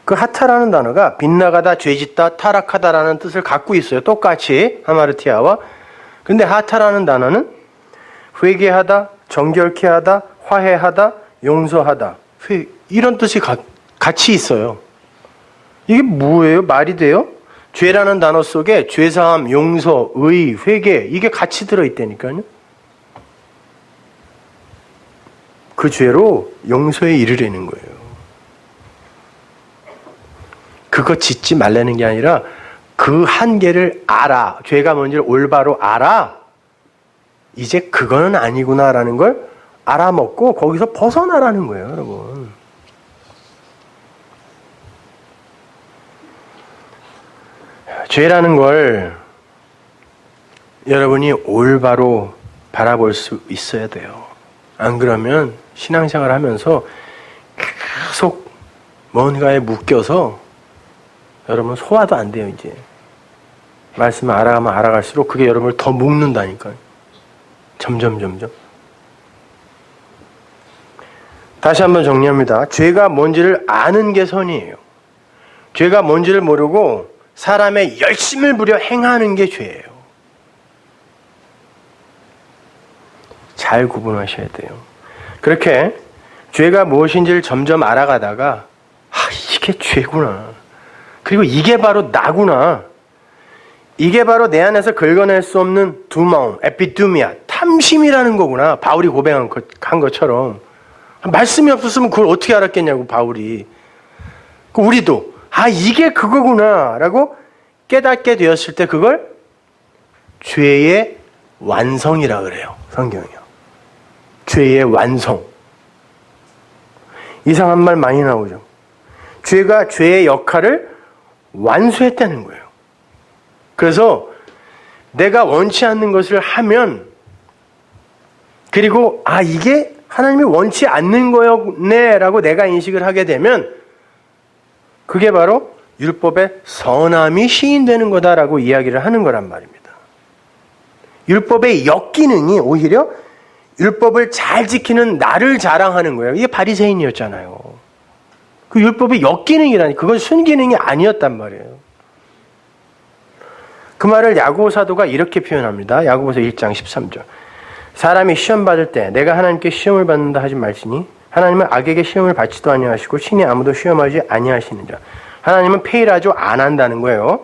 그 하타라는 단어가 빗나가다, 죄짓다, 타락하다라는 뜻을 갖고 있어요. 똑같이 하마르티아와. 근데 하타라는 단어는 회개하다, 정결케 하다, 화해하다, 용서하다. 이런 뜻이 같이 있어요. 이게 뭐예요? 말이 돼요? 죄라는 단어 속에 죄사함, 용서, 의, 회개 이게 같이 들어있다니까요. 그 죄로 용서에 이르려는 거예요. 그거 짓지 말라는 게 아니라 그 한계를 알아. 죄가 뭔지를 올바로 알아. 이제 그거는 아니구나라는 걸 알아먹고 거기서 벗어나라는 거예요, 여러분. 죄라는 걸 여러분이 올바로 바라볼 수 있어야 돼요. 안 그러면 신앙생활 하면서 계속 뭔가에 묶여서 여러분 소화도 안 돼요, 이제. 말씀을 알아가면 알아갈수록 그게 여러분을 더 묶는다니까요. 점점. 다시 한번 정리합니다. 죄가 뭔지를 아는 게 선이에요. 죄가 뭔지를 모르고 사람의 열심을 부려 행하는 게 죄예요. 잘 구분하셔야 돼요. 그렇게 죄가 무엇인지를 점점 알아가다가 이게 죄구나. 그리고 이게 바로 나구나. 이게 바로 내 안에서 긁어낼 수 없는 두마움, 에피두미아, 탐심이라는 거구나. 바울이 고백한 것처럼. 말씀이 없었으면 그걸 어떻게 알았겠냐고, 바울이. 우리도 이게 그거구나 라고 깨닫게 되었을 때 그걸 죄의 완성이라 그래요, 성경이요. 죄의 완성. 이상한 말 많이 나오죠. 죄가 죄의 역할을 완수했다는 거예요. 그래서 내가 원치 않는 것을 하면 그리고 이게 하나님이 원치 않는 거였네 라고 내가 인식을 하게 되면 그게 바로 율법의 선함이 시인되는 거다라고 이야기를 하는 거란 말입니다. 율법의 역기능이 오히려 율법을 잘 지키는 나를 자랑하는 거예요. 이게 바리새인이었잖아요. 그 율법의 역기능이라니 그건 순기능이 아니었단 말이에요. 그 말을 야고보 사도가 이렇게 표현합니다. 야고보서 1장 13절. 사람이 시험 받을 때 내가 하나님께 시험을 받는다 하지 말지니 하나님은 악에게 시험을 받지도 아니하시고 신이 아무도 시험하지 아니하시는 자. 하나님은 페일하죠 안 한다는 거예요.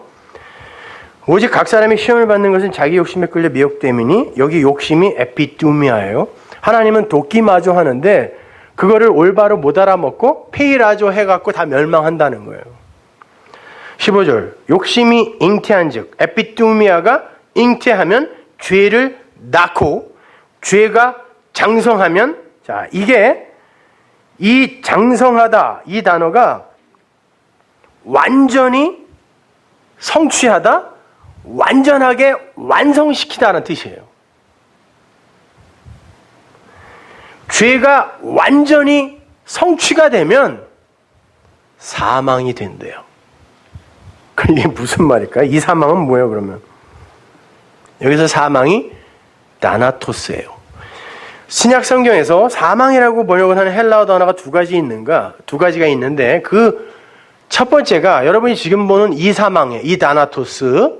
오직 각 사람이 시험을 받는 것은 자기 욕심에 끌려 미혹됨이니 여기 욕심이 에피두미아예요. 하나님은 돕기마저 하는데 그거를 올바로 못 알아먹고 페일하죠 해갖고 다 멸망한다는 거예요. 15절 욕심이 잉태한 즉 에피두미아가 잉태하면 죄를 낳고 죄가 장성하면 자 이게 이 장성하다 이 단어가 완전히 성취하다 완전하게 완성시키다는 뜻이에요. 죄가 완전히 성취가 되면 사망이 된대요. 이게 무슨 말일까요? 이 사망은 뭐예요 그러면? 여기서 사망이 다나토스예요. 신약 성경에서 사망이라고 번역을 하는 헬라어 단어가 두 가지가 있는데 그 첫 번째가 여러분이 지금 보는 이 사망이에요. 이 다나토스.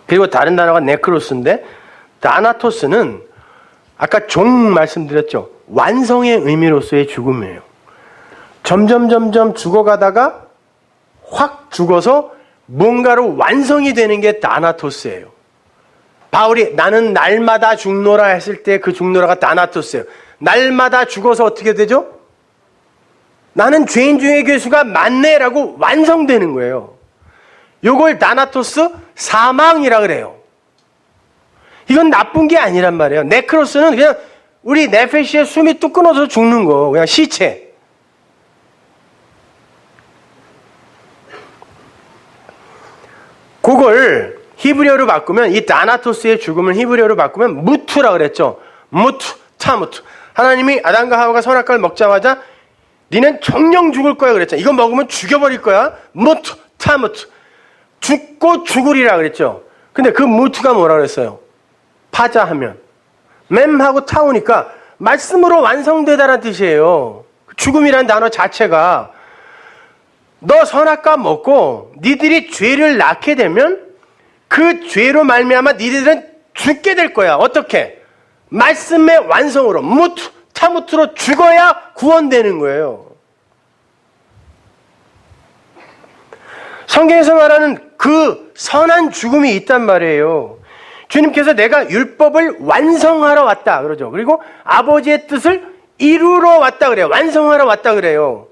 그리고 다른 단어가 네크로스인데 다나토스는 아까 종 말씀드렸죠. 완성의 의미로서의 죽음이에요. 점점 죽어가다가 확 죽어서 뭔가로 완성이 되는 게 다나토스예요. 바울이 나는 날마다 죽노라 했을 때 그 죽노라가 다나토스예요. 날마다 죽어서 어떻게 되죠? 나는 죄인 중에 괴수가 많네라고 완성되는 거예요. 요걸 다나토스 사망이라 그래요. 이건 나쁜 게 아니란 말이에요. 네크로스는 그냥 우리 네페시의 숨이 뚝 끊어서 죽는 거. 그냥 시체. 그걸 히브리어로 바꾸면 이 다나토스의 죽음을 히브리어로 바꾸면 무투라 그랬죠. 무투, 타무투. 하나님이 아담과 하와가 선악과를 먹자마자 니는 정령 죽을 거야 그랬죠. 이거 먹으면 죽여버릴 거야. 무투, 타무투. 죽고 죽으리라 그랬죠. 근데 그 무투가 뭐라 그랬어요? 파자하면. 맴하고 타오니까 말씀으로 완성되다라는 뜻이에요. 죽음이라는 단어 자체가 너 선악과 먹고 니들이 죄를 낳게 되면 그 죄로 말미암아 니들은 죽게 될 거야. 어떻게? 말씀의 완성으로 무투, 타무투로 죽어야 구원되는 거예요. 성경에서 말하는 그 선한 죽음이 있단 말이에요. 주님께서 내가 율법을 완성하러 왔다 그러죠. 그리고 아버지의 뜻을 이루러 왔다 그래요. 완성하러 왔다 그래요.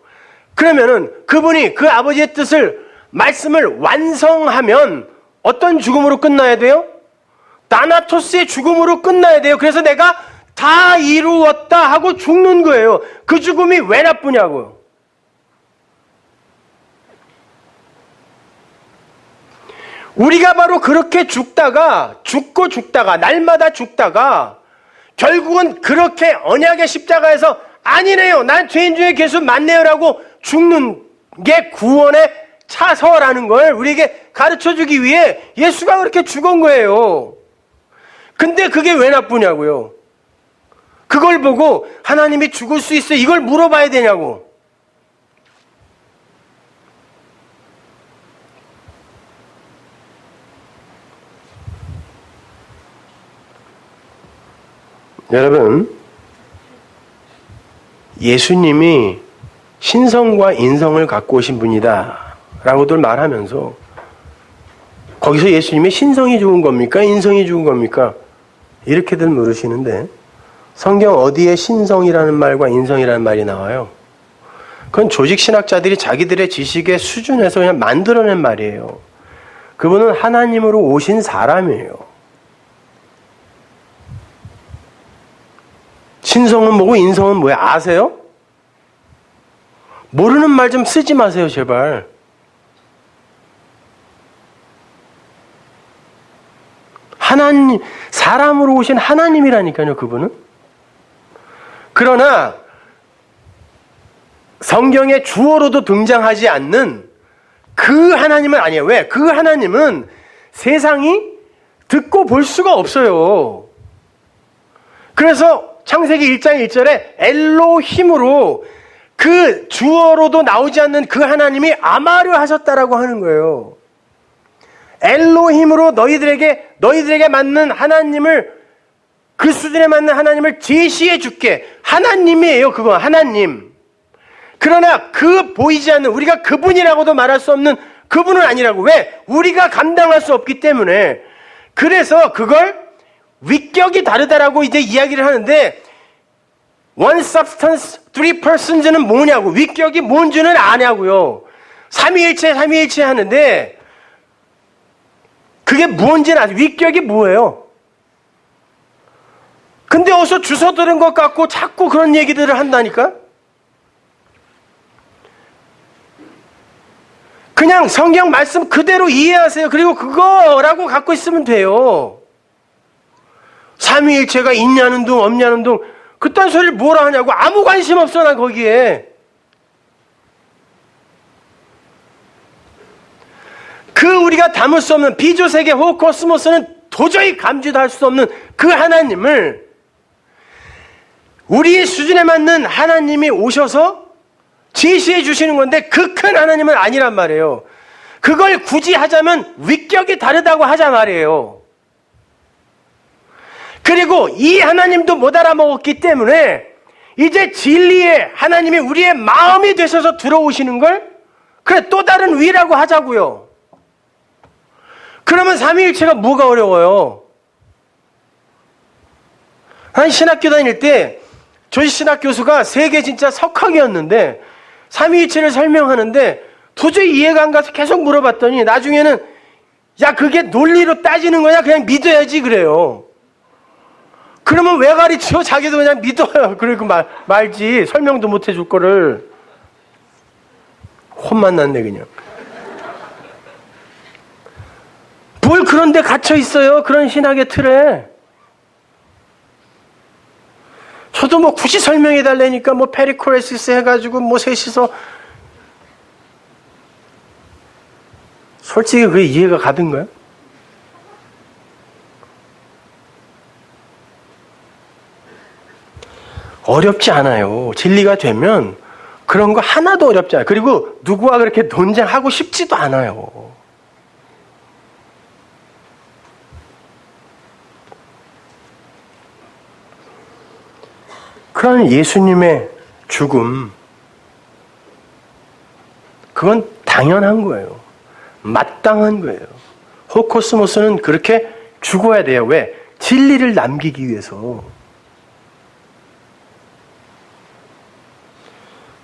그러면은 그분이 그 아버지의 뜻을 말씀을 완성하면 어떤 죽음으로 끝나야 돼요? 다나토스의 죽음으로 끝나야 돼요. 그래서 내가 다 이루었다 하고 죽는 거예요. 그 죽음이 왜 나쁘냐고요. 우리가 바로 그렇게 죽고 죽다가 날마다 죽다가 결국은 그렇게 언약의 십자가에서 아니네요. 난 죄인 중에 괴수 많네요라고 죽는 게 구원의 차서라는 걸 우리에게 가르쳐주기 위해 예수가 그렇게 죽은 거예요. 근데 그게 왜 나쁘냐고요. 그걸 보고 하나님이 죽을 수 있어 이걸 물어봐야 되냐고. 여러분, 예수님이 신성과 인성을 갖고 오신 분이다 라고들 말하면서 거기서 예수님이 신성이 죽은 겁니까? 인성이 죽은 겁니까? 이렇게들 물으시는데 성경 어디에 신성이라는 말과 인성이라는 말이 나와요? 그건 조직신학자들이 자기들의 지식의 수준에서 그냥 만들어낸 말이에요. 그분은 하나님으로 오신 사람이에요. 신성은 뭐고 인성은 뭐야? 아세요? 모르는 말 좀 쓰지 마세요, 제발. 하나님, 사람으로 오신 하나님이라니까요, 그분은. 그러나 성경에 주어로도 등장하지 않는 그 하나님은 아니에요. 왜? 그 하나님은 세상이 듣고 볼 수가 없어요. 그래서 창세기 1장 1절에 엘로힘으로 그 주어로도 나오지 않는 그 하나님이 아마르 하셨다라고 하는 거예요. 엘로힘으로 너희들에게 맞는 하나님을, 그 수준에 맞는 하나님을 제시해 줄게. 하나님이에요, 그거. 하나님. 그러나 그 보이지 않는, 우리가 그분이라고도 말할 수 없는 그분은 아니라고. 왜? 우리가 감당할 수 없기 때문에. 그래서 그걸 위격이 다르다라고 이제 이야기를 하는데, one substance, three persons는 뭐냐고. 위격이 뭔지는 아냐고요. 삼위일체 하는데, 그게 뭔지는 아세요? 위격이 뭐예요? 근데 어디서 주워 들은 것 같고 자꾸 그런 얘기들을 한다니까? 그냥 성경 말씀 그대로 이해하세요. 그리고 그거라고 갖고 있으면 돼요. 삼위일체가 있냐는 둥 없냐는 둥 그딴 소리를 뭐라 하냐고. 아무 관심 없어 난 거기에. 그 우리가 담을 수 없는 비조세계 호코스모스는 도저히 감지도 할 수 없는 그 하나님을 우리의 수준에 맞는 하나님이 오셔서 제시해 주시는 건데 그 큰 하나님은 아니란 말이에요. 그걸 굳이 하자면 위격이 다르다고 하자 말이에요. 그리고 이 하나님도 못 알아먹었기 때문에 이제 진리의 하나님이 우리의 마음이 되셔서 들어오시는 걸 그래 또 다른 위라고 하자고요. 그러면 삼위일체가 뭐가 어려워요? 한 신학교 다닐 때 저희 신학 교수가 세계 진짜 석학이었는데 삼위일체를 설명하는데 도저히 이해가 안 가서 계속 물어봤더니 나중에는 야 그게 논리로 따지는 거냐 그냥 믿어야지 그래요. 그러면 왜 가르쳐? 자기도 그냥 믿어요. 그리고 말지 설명도 못 해줄 거를. 혼만 났네 그냥. 뭘 그런 데 갇혀 있어요. 그런 신학의 틀에. 저도 뭐 굳이 설명해 달라니까 뭐 페리코레시스 해가지고 뭐 셋이서 솔직히 그게 이해가 가던가요? 어렵지 않아요. 진리가 되면 그런 거 하나도 어렵지 않아요. 그리고 누구와 그렇게 논쟁하고 싶지도 않아요. 그런 예수님의 죽음, 그건 당연한 거예요. 마땅한 거예요. 호코스모스는 그렇게 죽어야 돼요. 왜? 진리를 남기기 위해서.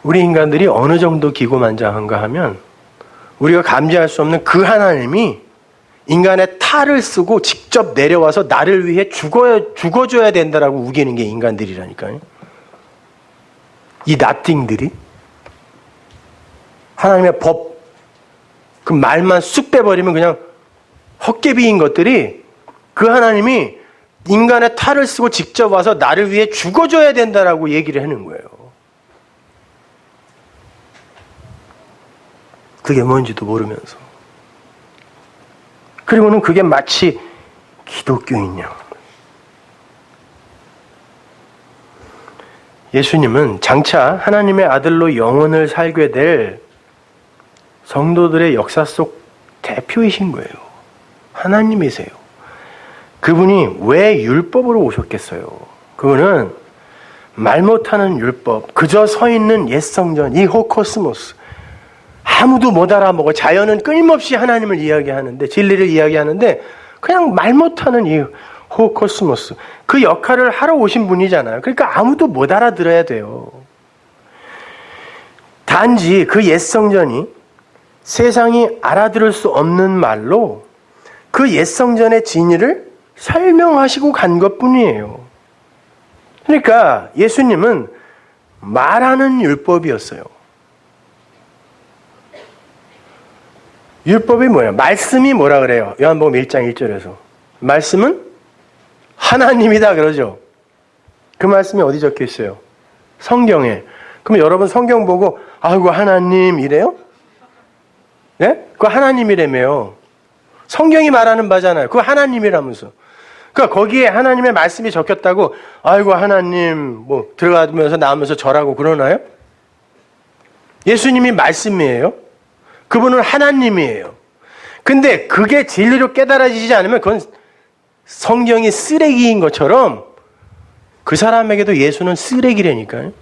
우리 인간들이 어느 정도 기고만장한가 하면 우리가 감지할 수 없는 그 하나님이 인간의 탈을 쓰고 직접 내려와서 나를 위해 죽어줘야 된다라고 우기는 게 인간들이라니까요. 이 나띵들이 하나님의 법, 그 말만 쑥 빼버리면 그냥 헛개비인 것들이 그 하나님이 인간의 탈을 쓰고 직접 와서 나를 위해 죽어줘야 된다라고 얘기를 하는 거예요. 그게 뭔지도 모르면서. 그리고는 그게 마치 기독교인 양. 예수님은 장차 하나님의 아들로 영원을 살게 될 성도들의 역사 속 대표이신 거예요. 하나님이세요. 그분이 왜 율법으로 오셨겠어요? 그분은 말 못하는 율법, 그저 서 있는 옛성전, 이 호코스모스, 아무도 못 알아먹어. 자연은 끊임없이 하나님을 이야기하는데, 진리를 이야기하는데 그냥 말 못하는 이 호코스모스, 그 역할을 하러 오신 분이잖아요. 그러니까 아무도 못 알아들어야 돼요. 단지 그 옛성전이 세상이 알아들을 수 없는 말로 그 옛성전의 진리를 설명하시고 간 것뿐이에요. 그러니까 예수님은 말하는 율법이었어요. 율법이 뭐예요? 말씀이 뭐라 그래요? 요한복음 1장 1절에서 말씀은 하나님이다 그러죠. 그 말씀이 어디 적혀 있어요? 성경에. 그럼 여러분 성경 보고 아이고 하나님 이래요? 네? 그거 하나님이라며요. 성경이 말하는 바잖아요. 그거 하나님이라면서. 그러니까 거기에 하나님의 말씀이 적혔다고 아이고 하나님 뭐 들어가면서 나오면서 절하고 그러나요? 예수님이 말씀이에요. 그분은 하나님이에요. 근데 그게 진리로 깨달아지지 않으면 그건 성경이 쓰레기인 것처럼 그 사람에게도 예수는 쓰레기라니까요.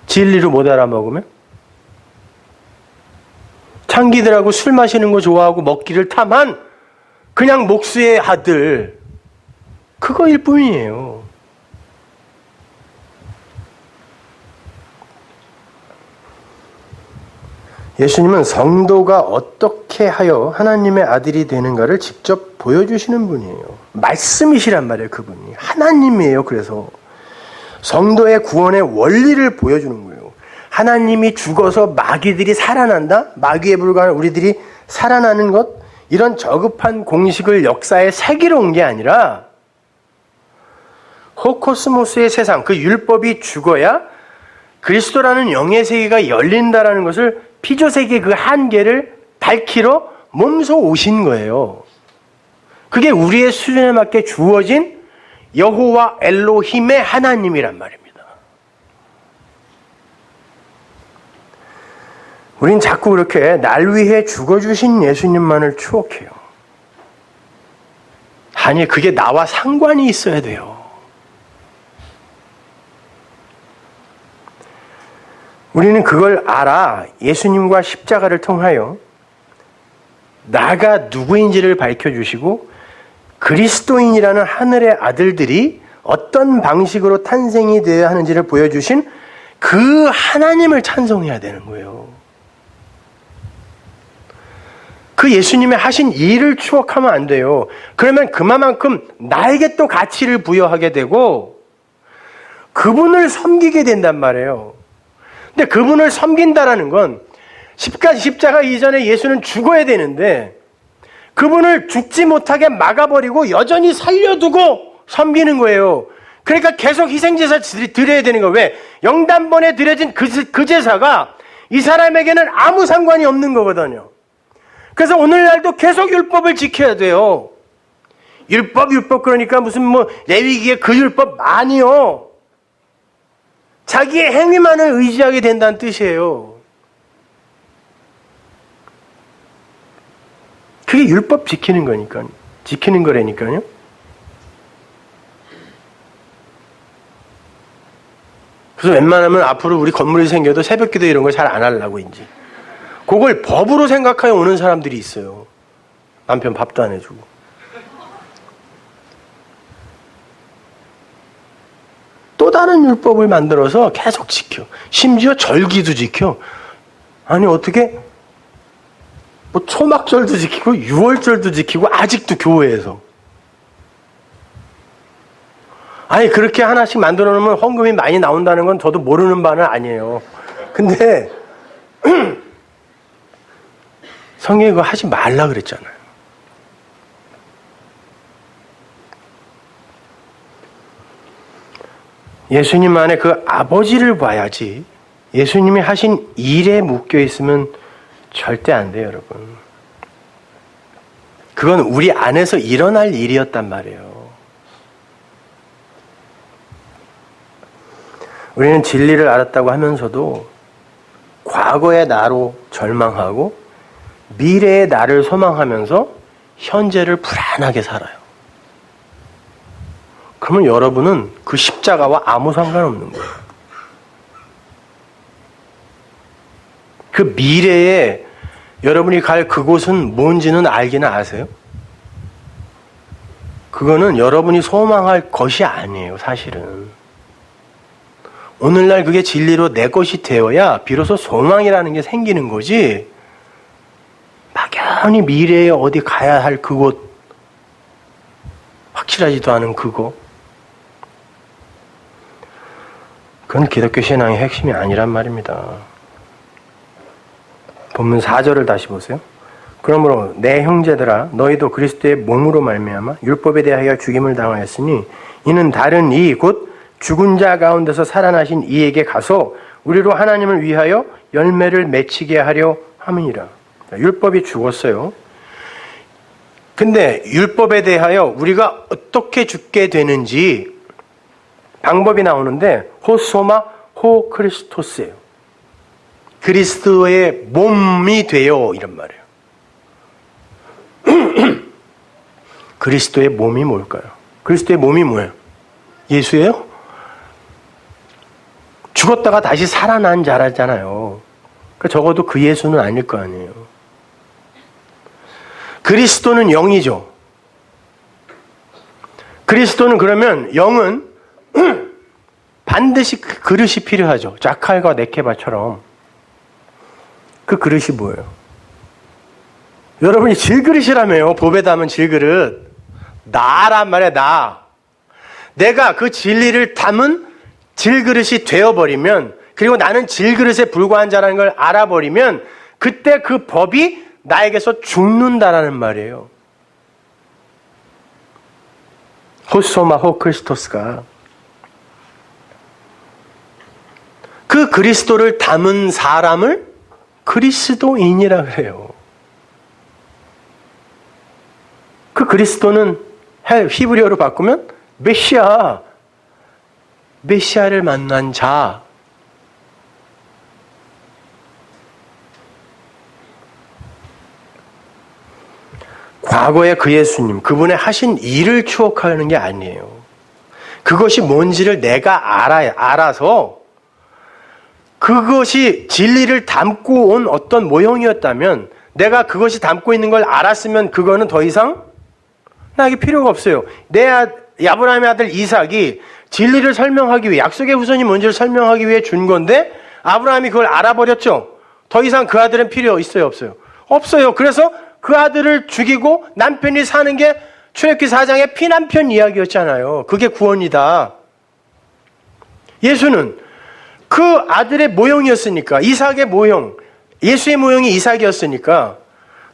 진리로 못 알아먹으면. 창기들하고 술 마시는 거 좋아하고 먹기를 탐한 그냥 목수의 아들, 그거일 뿐이에요. 예수님은 성도가 어떻게 하여 하나님의 아들이 되는가를 직접 보여주시는 분이에요. 말씀이시란 말이에요. 그분이 하나님이에요. 그래서 성도의 구원의 원리를 보여주는 거예요. 하나님이 죽어서 마귀들이 살아난다? 마귀에 불과한 우리들이 살아나는 것? 이런 저급한 공식을 역사에 새기러 온 게 아니라 호코스모스의 세상, 그 율법이 죽어야 그리스도라는 영의 세계가 열린다라는 것을 피조세계의 그 한계를 밝히러 몸소 오신 거예요. 그게 우리의 수준에 맞게 주어진 여호와 엘로힘의 하나님이란 말입니다. 우린 자꾸 그렇게 날 위해 죽어주신 예수님만을 추억해요. 아니, 그게 나와 상관이 있어야 돼요. 우리는 그걸 알아 예수님과 십자가를 통하여 나가 누구인지를 밝혀주시고 그리스도인이라는 하늘의 아들들이 어떤 방식으로 탄생이 되어야 하는지를 보여주신 그 하나님을 찬송해야 되는 거예요. 그 예수님의 하신 일을 추억하면 안 돼요. 그러면 그만큼 나에게 또 가치를 부여하게 되고 그분을 섬기게 된단 말이에요. 근데 그분을 섬긴다라는 건 십자가 이전에 예수는 죽어야 되는데 그분을 죽지 못하게 막아버리고 여전히 살려두고 섬기는 거예요. 그러니까 계속 희생제사 드려야 되는 거예요. 왜? 영단번에 드려진 그 제사가 이 사람에게는 아무 상관이 없는 거거든요. 그래서 오늘날도 계속 율법을 지켜야 돼요. 율법 그러니까 무슨 레위기의 그 율법 아니요. 자기의 행위만을 의지하게 된다는 뜻이에요. 그게 율법 지키는 거라니까요. 그래서 웬만하면 앞으로 우리 건물이 생겨도 새벽기도 이런 걸 잘 안 하려고 이제. 그걸 법으로 생각하여 오는 사람들이 있어요. 남편 밥도 안 해주고. 또 다른 율법을 만들어서 계속 지켜. 심지어 절기도 지켜. 아니 어떻게 초막절도 지키고 유월절도 지키고 아직도 교회에서. 아니 그렇게 하나씩 만들어 놓으면 헌금이 많이 나온다는 건 저도 모르는 바는 아니에요. 근데 성경이 그거 하지 말라 그랬잖아요. 예수님 안에 그 아버지를 봐야지 예수님이 하신 일에 묶여 있으면 절대 안 돼요, 여러분. 그건 우리 안에서 일어날 일이었단 말이에요. 우리는 진리를 알았다고 하면서도 과거의 나로 절망하고 미래의 나를 소망하면서 현재를 불안하게 살아요. 그러면 여러분은 그 십자가와 아무 상관없는 거예요. 그 미래에 여러분이 갈 그곳은 뭔지는 알기는 아세요? 그거는 여러분이 소망할 것이 아니에요, 사실은. 오늘날 그게 진리로 내 것이 되어야 비로소 소망이라는 게 생기는 거지. 막연히 미래에 어디 가야 할 그곳, 확실하지도 않은 그거. 그건 기독교 신앙의 핵심이 아니란 말입니다. 본문 4절을 다시 보세요. 그러므로 내 형제들아 너희도 그리스도의 몸으로 말미암아 율법에 대하여 죽임을 당하였으니 이는 다른 이 곧 죽은 자 가운데서 살아나신 이에게 가서 우리로 하나님을 위하여 열매를 맺히게 하려 함이니라. 율법이 죽었어요. 근데 율법에 대하여 우리가 어떻게 죽게 되는지 방법이 나오는데 호소마 호 크리스토스예요. 그리스도의 몸이 되어 이런 말이에요. 그리스도의 몸이 뭘까요? 그리스도의 몸이 뭐예요? 예수예요? 죽었다가 다시 살아난 자라잖아요. 그러니까 적어도 그 예수는 아닐 거 아니에요. 그리스도는 영이죠. 그리스도는 그러면 영은 반드시 그 그릇이 필요하죠. 자칼과 네케바처럼. 그 그릇이 뭐예요? 여러분이 질그릇이라며요. 법에 담은 질그릇. 나란 말이야, 나. 내가 그 진리를 담은 질그릇이 되어버리면, 그리고 나는 질그릇에 불과한 자라는 걸 알아버리면, 그때 그 법이 나에게서 죽는다라는 말이에요. 호소마 호 크리스토스가 그 그리스도를 담은 사람을 그리스도인이라 그래요. 그 그리스도는 히브리어로 바꾸면 메시아를 만난 자. 과거의 그 예수님, 그분의 하신 일을 추억하는 게 아니에요. 그것이 뭔지를 내가 알아서 그것이 진리를 담고 온 어떤 모형이었다면 내가 그것이 담고 있는 걸 알았으면 그거는 더 이상 나에게 필요가 없어요. 아브라함의 아들 이삭이 진리를 설명하기 위해, 약속의 후손이 뭔지를 설명하기 위해 준 건데 아브라함이 그걸 알아버렸죠. 더 이상 그 아들은 필요 있어요, 없어요? 없어요. 그래서 그 아들을 죽이고 남편이 사는 게 출애굽기 4장의 피남편 이야기였잖아요. 그게 구원이다. 예수는 그 아들의 모형이었으니까, 이삭의 모형, 예수의 모형이 이삭이었으니까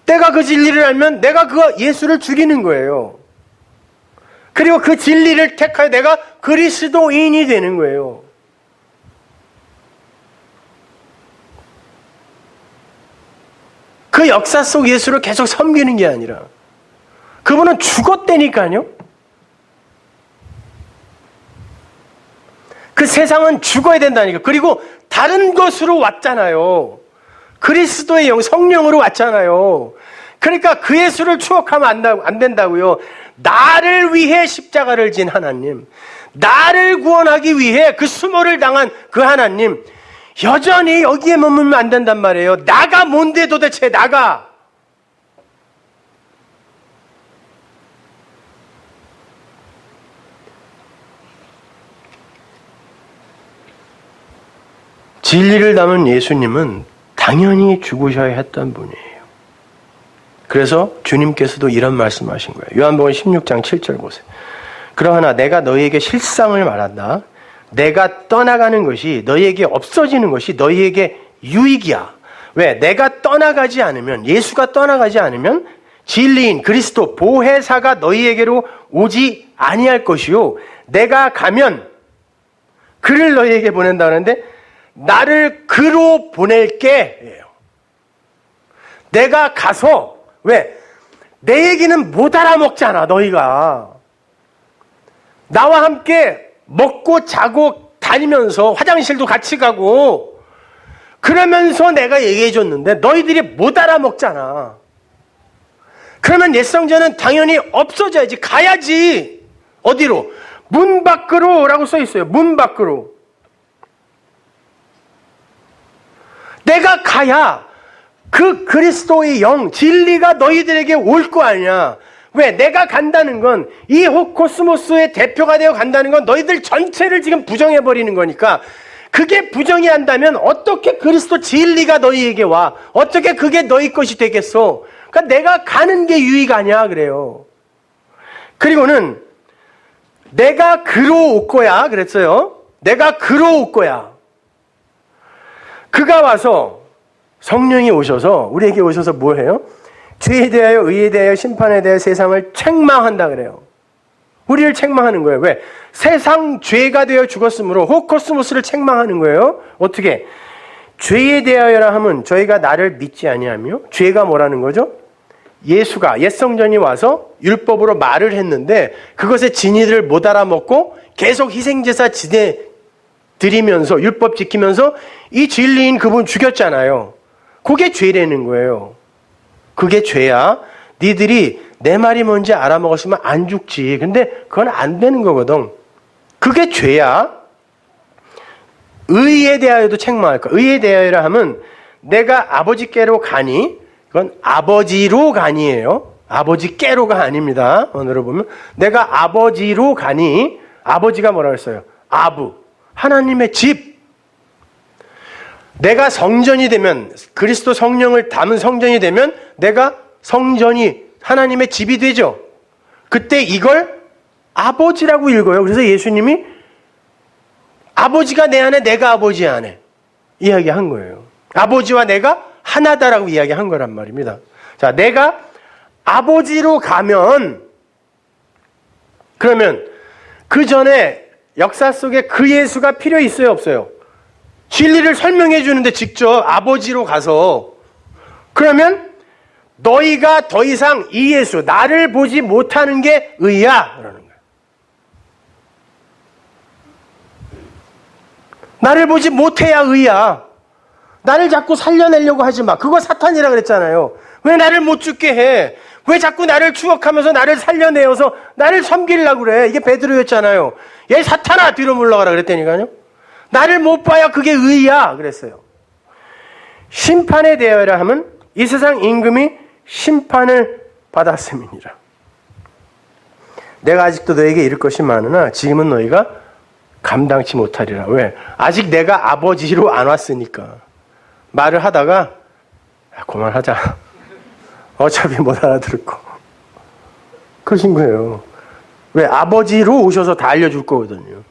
내가 그 진리를 알면 내가 그 예수를 죽이는 거예요. 그리고 그 진리를 택하여 내가 그리스도인이 되는 거예요. 그 역사 속 예수를 계속 섬기는 게 아니라 그분은 죽었다니까요. 그 세상은 죽어야 된다니까. 그리고 다른 것으로 왔잖아요. 그리스도의 영, 성령으로 왔잖아요. 그러니까 그 예수를 추억하면 안 된다고요. 나를 위해 십자가를 진 하나님, 나를 구원하기 위해 그 수모를 당한 그 하나님, 여전히 여기에 머물면 안 된단 말이에요. 나가 뭔데 도대체 나가. 진리를 담은 예수님은 당연히 죽으셔야 했던 분이에요. 그래서 주님께서도 이런 말씀하신 거예요. 요한복음 16장 7절 보세요. 그러나 내가 너희에게 실상을 말한다. 내가 떠나가는 것이 너희에게 없어지는 것이 너희에게 유익이야. 왜? 내가 떠나가지 않으면, 예수가 떠나가지 않으면 진리인 그리스도 보혜사가 너희에게로 오지 아니할 것이요. 내가 가면 그를 너희에게 보낸다는데 나를 그로 보낼게. 내가 가서, 왜? 내 얘기는 못 알아먹잖아, 너희가. 나와 함께 먹고 자고 다니면서 화장실도 같이 가고 그러면서 내가 얘기해 줬는데 너희들이 못 알아먹잖아. 그러면 옛성전은 당연히 없어져야지. 가야지. 어디로? 문 밖으로 라고 써 있어요. 문 밖으로. 내가 가야 그 그리스도의 영, 진리가 너희들에게 올 거 아니야. 왜? 내가 간다는 건, 이 코스모스의 대표가 되어 간다는 건 너희들 전체를 지금 부정해버리는 거니까, 그게 부정이 한다면 어떻게 그리스도 진리가 너희에게 와? 어떻게 그게 너희 것이 되겠어? 그러니까 내가 가는 게 유익 아니야, 그래요. 그리고는 내가 그로 올 거야, 그랬어요. 내가 그로 올 거야. 그가 와서, 성령이 오셔서, 우리에게 오셔서 뭐 해요? 죄에 대하여, 의에 대하여, 심판에 대하여 세상을 책망한다 그래요. 우리를 책망하는 거예요. 왜? 세상 죄가 되어 죽었으므로 호코스모스를 책망하는 거예요. 어떻게? 죄에 대하여라 하면 저희가 나를 믿지 아니하며, 죄가 뭐라는 거죠? 예수가 옛 성전이 와서 율법으로 말을 했는데 그것의 진리를 못 알아먹고 계속 희생제사 드리면서 율법 지키면서 이 진리인 그분 죽였잖아요. 그게 죄라는 거예요. 그게 죄야. 니들이 내 말이 뭔지 알아먹었으면 안 죽지. 근데 그건 안 되는 거거든. 그게 죄야. 의에 대하여도 책망할 거야. 의에 대하여라 하면 내가 아버지께로 가니, 그건 아버지로 가니예요. 아버지께로가 아닙니다. 언어로 보면 내가 아버지로 가니, 아버지가 뭐라고 했어요? 아부, 하나님의 집. 내가 성전이 되면, 그리스도 성령을 담은 성전이 되면 내가 성전이 하나님의 집이 되죠. 그때 이걸 아버지라고 읽어요. 그래서 예수님이 아버지가 내 안에, 내가 아버지 안에 이야기한 거예요. 아버지와 내가 하나다라고 이야기한 거란 말입니다. 자, 내가 아버지로 가면, 그러면 그 전에 역사 속에 그 예수가 필요 있어요, 없어요? 진리를 설명해 주는데 직접 아버지로 가서, 그러면 너희가 더 이상 이 예수, 나를 보지 못하는 게 의야 그러는 거예요. 나를 보지 못해야 의야. 나를 자꾸 살려내려고 하지 마. 그거 사탄이라 그랬잖아요. 왜 나를 못 죽게 해? 왜 자꾸 나를 추억하면서 나를 살려내어서 나를 섬기려고 그래? 이게 베드로였잖아요. 얘 사탄아, 뒤로 물러가라 그랬다니까요. 나를 못 봐야 그게 의야 그랬어요. 심판에 대하여라 하면 이 세상 임금이 심판을 받았음이니라. 내가 아직도 너에게 이를 것이 많으나 지금은 너희가 감당치 못하리라. 왜? 아직 내가 아버지로 안 왔으니까. 말을 하다가 그만하자. 어차피 못 알아들을 거. 그러신 거예요. 왜? 아버지로 오셔서 다 알려줄 거거든요.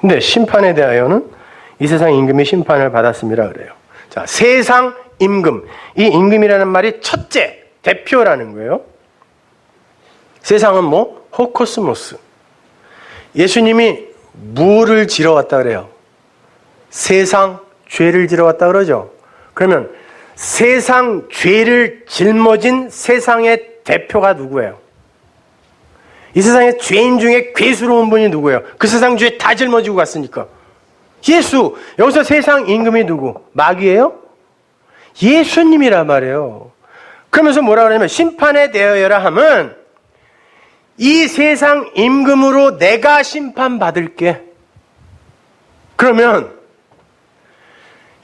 근데 심판에 대하여는 이 세상 임금이 심판을 받았습니다 그래요. 자, 세상 임금. 이 임금이라는 말이 첫째, 대표라는 거예요. 세상은 뭐? 호코스모스. 예수님이 무를 지러 왔다 그래요? 세상 죄를 지러 왔다 그러죠? 그러면 세상 죄를 짊어진 세상의 대표가 누구예요? 이 세상의 죄인 중에 괴수로운 분이 누구예요? 그 세상 죄 다 짊어지고 갔으니까. 예수. 여기서 세상 임금이 누구? 마귀예요? 예수님이란 말이에요. 그러면서 뭐라 그러냐면 심판에 대하여라 하면 이 세상 임금으로 내가 심판받을게. 그러면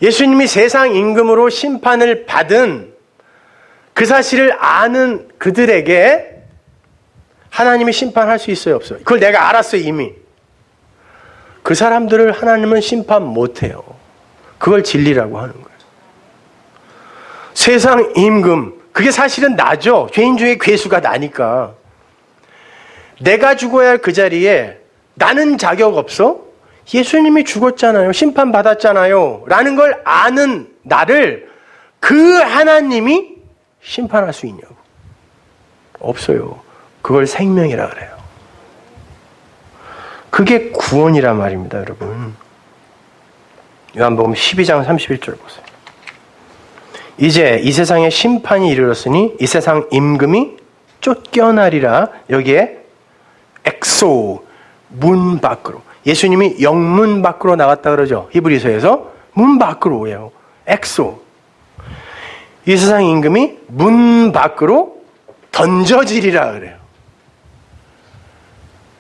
예수님이 세상 임금으로 심판을 받은 그 사실을 아는 그들에게 하나님이 심판할 수 있어요, 없어요? 그걸 내가 알았어요, 이미. 그 사람들을 하나님은 심판 못해요. 그걸 진리라고 하는 거예요. 세상 임금, 그게 사실은 나죠. 죄인 중에 괴수가 나니까. 내가 죽어야 할 그 자리에 나는 자격 없어? 예수님이 죽었잖아요. 심판받았잖아요. 라는 걸 아는 나를 그 하나님이 심판할 수 있냐고. 없어요. 그걸 생명이라 그래요. 그게 구원이란 말입니다, 여러분. 요한복음 12장 31절 보세요. 이제 이 세상에 심판이 이르렀으니 이 세상 임금이 쫓겨나리라. 여기에 엑소, 문 밖으로. 예수님이 영문 밖으로 나갔다 그러죠. 히브리서에서 문 밖으로 오요. 엑소. 이 세상 임금이 문 밖으로 던져지리라 그래요.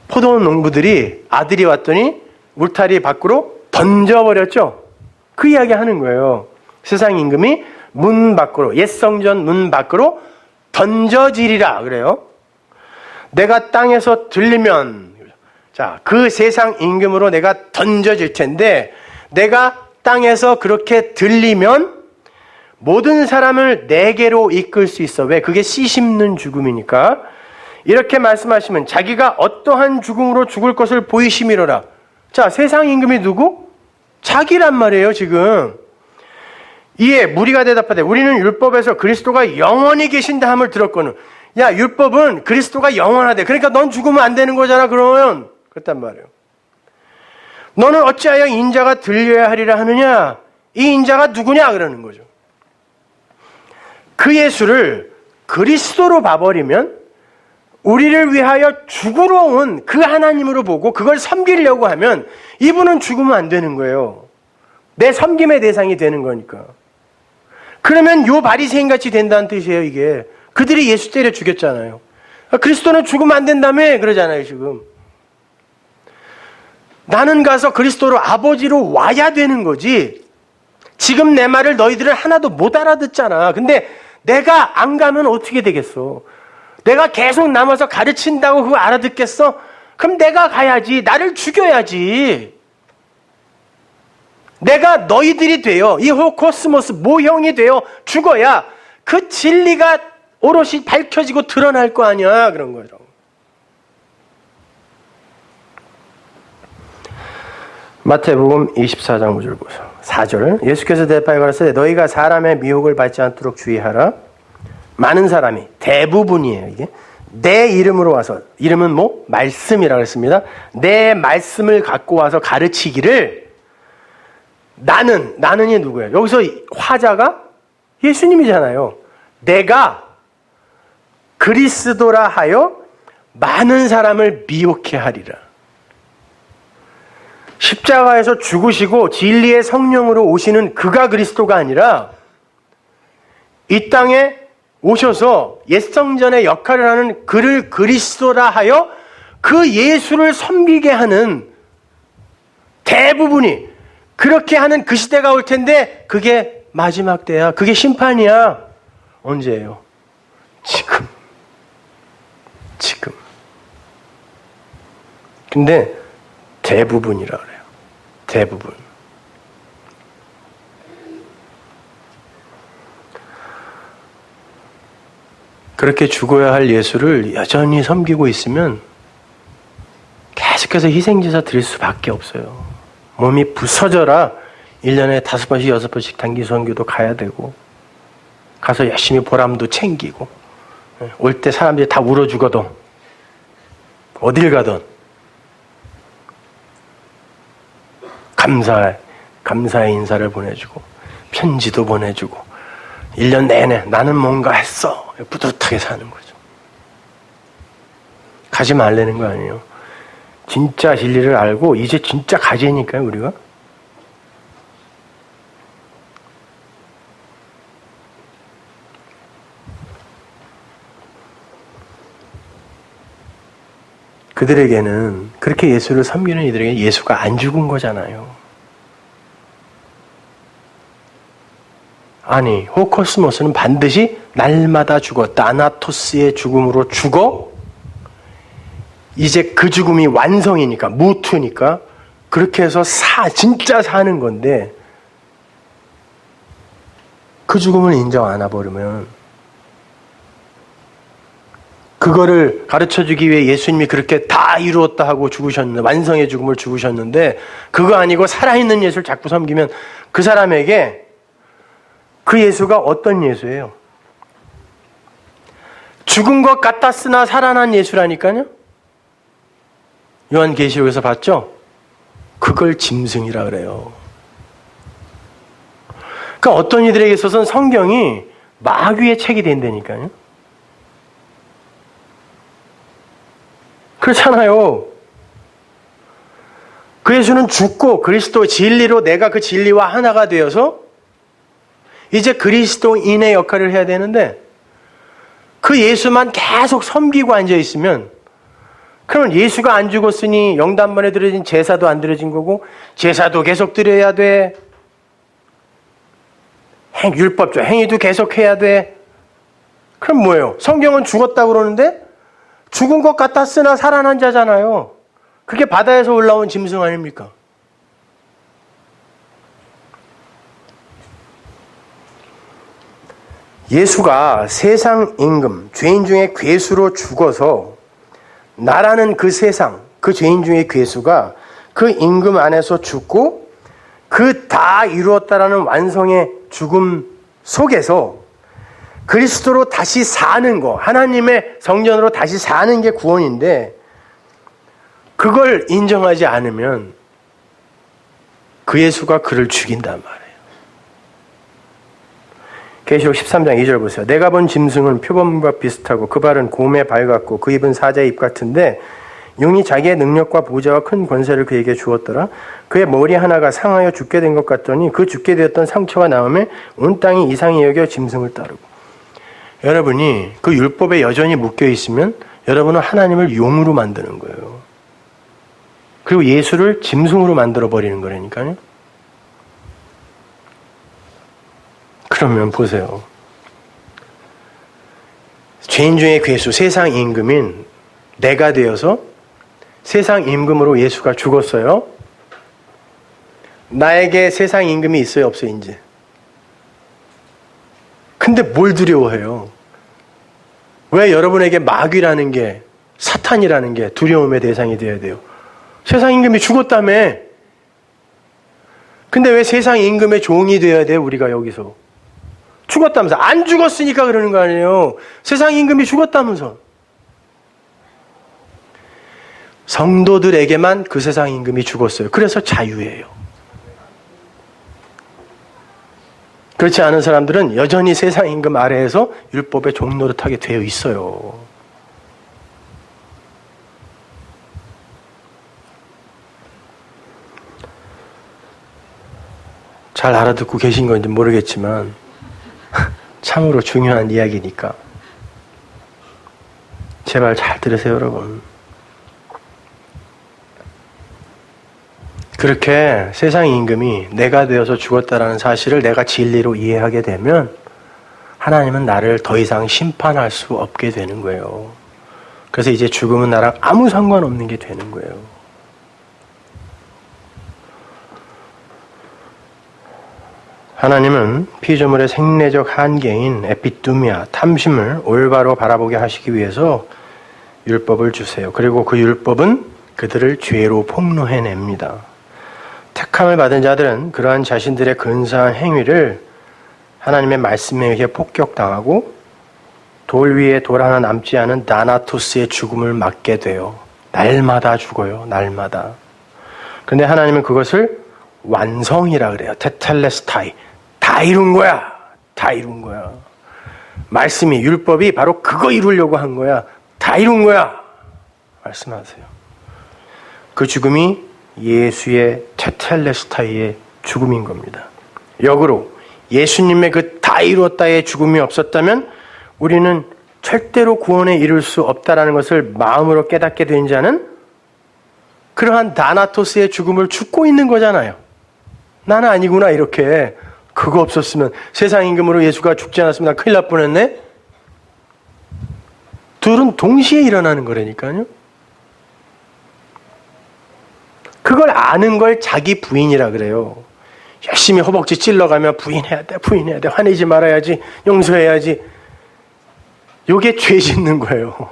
포도원 농부들이 아들이 왔더니 울타리 밖으로 던져버렸죠. 그 이야기 하는 거예요. 세상 임금이 문 밖으로, 옛 성전 문 밖으로 던져지리라 그래요. 내가 땅에서 들리면, 자, 그 세상 임금으로 내가 던져질 텐데, 내가 땅에서 그렇게 들리면 모든 사람을 내게로 이끌 수 있어. 왜? 그게 씨 심는 죽음이니까. 이렇게 말씀하시면 자기가 어떠한 죽음으로 죽을 것을 보이심이로라. 자, 세상 임금이 누구? 자기란 말이에요, 지금. 이에 무리가 대답하되 우리는 율법에서 그리스도가 영원히 계신다 함을 들었거늘. 야, 율법은 그리스도가 영원하대. 그러니까 넌 죽으면 안 되는 거잖아. 그러면 그랬단 말이에요. 너는 어찌하여 인자가 들려야 하리라 하느냐? 이 인자가 누구냐? 그러는 거죠. 그 예수를 그리스도로 봐버리면 우리를 위하여 죽으러 온 그 하나님으로 보고 그걸 섬기려고 하면 이분은 죽으면 안 되는 거예요. 내 섬김의 대상이 되는 거니까. 그러면 요 바리새인같이 된다는 뜻이에요, 이게. 그들이 예수 때려 죽였잖아요. 그리스도는 죽으면 안 된다며 그러잖아요, 지금. 나는 가서 그리스도로 아버지로 와야 되는 거지. 지금 내 말을 너희들은 하나도 못 알아듣잖아. 근데 내가 안 가면 어떻게 되겠어? 내가 계속 남아서 가르친다고 그거 알아듣겠어? 그럼 내가 가야지. 나를 죽여야지. 내가 너희들이 되어 이 코스모스 모형이 되어 죽어야 그 진리가 오롯이 밝혀지고 드러날 거 아니야. 그런 거죠. 마태복음 24장 5절 보세요. 4절. 예수께서 대답하여 가라사대 너희가 사람의 미혹을 받지 않도록 주의하라. 많은 사람이, 대부분이에요, 이게. 내 이름으로 와서, 이름은 뭐? 말씀이라고 했습니다. 내 말씀을 갖고 와서 가르치기를 나는이 누구예요? 여기서 화자가 예수님이잖아요. 내가 그리스도라 하여 많은 사람을 미혹해 하리라. 십자가에서 죽으시고 진리의 성령으로 오시는 그가 그리스도가 아니라 이 땅에 오셔서 옛성전의 역할을 하는 그를 그리스도라 하여 그 예수를 섬기게 하는 대부분이 그렇게 하는 그 시대가 올 텐데 그게 마지막 때야. 그게 심판이야. 언제예요? 지금. 근데 대부분이라 그래요. 대부분. 그렇게 죽어야 할 예수를 여전히 섬기고 있으면 계속해서 희생제사 드릴 수밖에 없어요. 몸이 부서져라 1년에 5번씩 6번씩 단기 선교도 가야 되고 가서 열심히 보람도 챙기고 올 때 사람들이 다 울어 죽어도 어딜 가든 감사의 인사를 보내주고 편지도 보내주고 1년 내내 나는 뭔가 했어. 뿌듯하게 사는 거죠. 가지 말라는 거 아니에요. 진짜 진리를 알고 이제 진짜 가지니까요, 우리가. 그들에게는 그렇게 예수를 섬기는 이들에게 예수가 안 죽은 거잖아요. 아니, 호코스모스는 반드시 날마다 죽었다. 아나토스의 죽음으로 죽어 이제 그 죽음이 완성이니까, 무투니까 그렇게 해서 진짜 사는 건데 그 죽음을 인정 안 해버리면 그거를 가르쳐주기 위해 예수님이 그렇게 다 이루었다 하고 죽으셨는데, 완성의 죽음을 죽으셨는데 그거 아니고 살아있는 예수를 자꾸 섬기면 그 사람에게 그 예수가 어떤 예수예요? 죽은 것 같았으나 살아난 예수라니까요. 요한계시록에서 봤죠? 그걸 짐승이라 그래요. 그러니까 어떤 이들에게 있어서는 성경이 마귀의 책이 된다니까요. 그렇잖아요. 그 예수는 죽고 그리스도 진리로 내가 그 진리와 하나가 되어서 이제 그리스도인의 역할을 해야 되는데 그 예수만 계속 섬기고 앉아있으면 그러면 예수가 안 죽었으니 영단번에 드려진 제사도 안 드려진 거고 제사도 계속 드려야 돼. 율법적 행위도 계속 해야 돼. 그럼 뭐예요? 성경은 죽었다고 그러는데 죽은 것 같았으나 살아난 자잖아요. 그게 바다에서 올라온 짐승 아닙니까? 예수가 세상 임금, 죄인 중에 괴수로 죽어서 나라는 그 세상, 그 죄인 중에 괴수가 그 임금 안에서 죽고 그 다 이루었다라는 완성의 죽음 속에서 그리스도로 다시 사는 거, 하나님의 성전으로 다시 사는 게 구원인데 그걸 인정하지 않으면 그 예수가 그를 죽인단 말이에요. 계시록 13장 2절 보세요. 내가 본 짐승은 표범과 비슷하고 그 발은 곰의 발 같고 그 입은 사자의 입 같은데 용이 자기의 능력과 보좌와 큰 권세를 그에게 주었더라. 그의 머리 하나가 상하여 죽게 된 것 같더니 그 죽게 되었던 상처가 나음에 온 땅이 이상히 여겨 짐승을 따르고. 여러분이 그 율법에 여전히 묶여 있으면 여러분은 하나님을 용으로 만드는 거예요. 그리고 예수를 짐승으로 만들어 버리는 거라니까요. 그러면 보세요. 죄인 중에 괴수, 세상 임금인 내가 되어서 세상 임금으로 예수가 죽었어요. 나에게 세상 임금이 있어요, 없어요, 이제? 근데 뭘 두려워해요? 왜 여러분에게 마귀라는 게, 사탄이라는 게 두려움의 대상이 되어야 돼요? 세상 임금이 죽었다며. 근데 왜 세상 임금의 종이 되어야 돼요, 우리가 여기서? 죽었다면서. 안 죽었으니까 그러는 거 아니에요. 세상 임금이 죽었다면서. 성도들에게만 그 세상 임금이 죽었어요. 그래서 자유예요. 그렇지 않은 사람들은 여전히 세상 임금 아래에서 율법의 종노릇하게 되어 있어요. 잘 알아듣고 계신 건지 모르겠지만 참으로 중요한 이야기니까 제발 잘 들으세요, 여러분. 그렇게 세상 임금이 내가 되어서 죽었다라는 사실을 내가 진리로 이해하게 되면 하나님은 나를 더 이상 심판할 수 없게 되는 거예요. 그래서 이제 죽음은 나랑 아무 상관없는 게 되는 거예요. 하나님은 피조물의 생리적 한계인 에피두미아, 탐심을 올바로 바라보게 하시기 위해서 율법을 주세요. 그리고 그 율법은 그들을 죄로 폭로해냅니다. 택함을 받은 자들은 그러한 자신들의 근사한 행위를 하나님의 말씀에 의해 폭격당하고 돌 위에 돌 하나 남지 않은 다나토스의 죽음을 맞게 돼요. 날마다 죽어요. 날마다. 그런데 하나님은 그것을 완성이라 그래요. 테텔레스타이. 다 이룬 거야. 다 이룬 거야. 말씀이, 율법이 바로 그거 이루려고 한 거야. 다 이룬 거야. 말씀하세요. 그 죽음이 예수의 테텔레스타이의 죽음인 겁니다. 역으로 예수님의 그 다 이루었다의 죽음이 없었다면 우리는 절대로 구원에 이를 수 없다라는 것을 마음으로 깨닫게 된 자는 그러한 다나토스의 죽음을 죽고 있는 거잖아요. 나는 아니구나, 이렇게. 그거 없었으면 세상 임금으로 예수가 죽지 않았으면 나 큰일 날 뻔했네. 둘은 동시에 일어나는 거라니까요. 그걸 아는 걸 자기 부인이라 그래요. 열심히 허벅지 찔러가며 부인해야 돼, 부인해야 돼, 화내지 말아야지, 용서해야지. 요게 죄 짓는 거예요.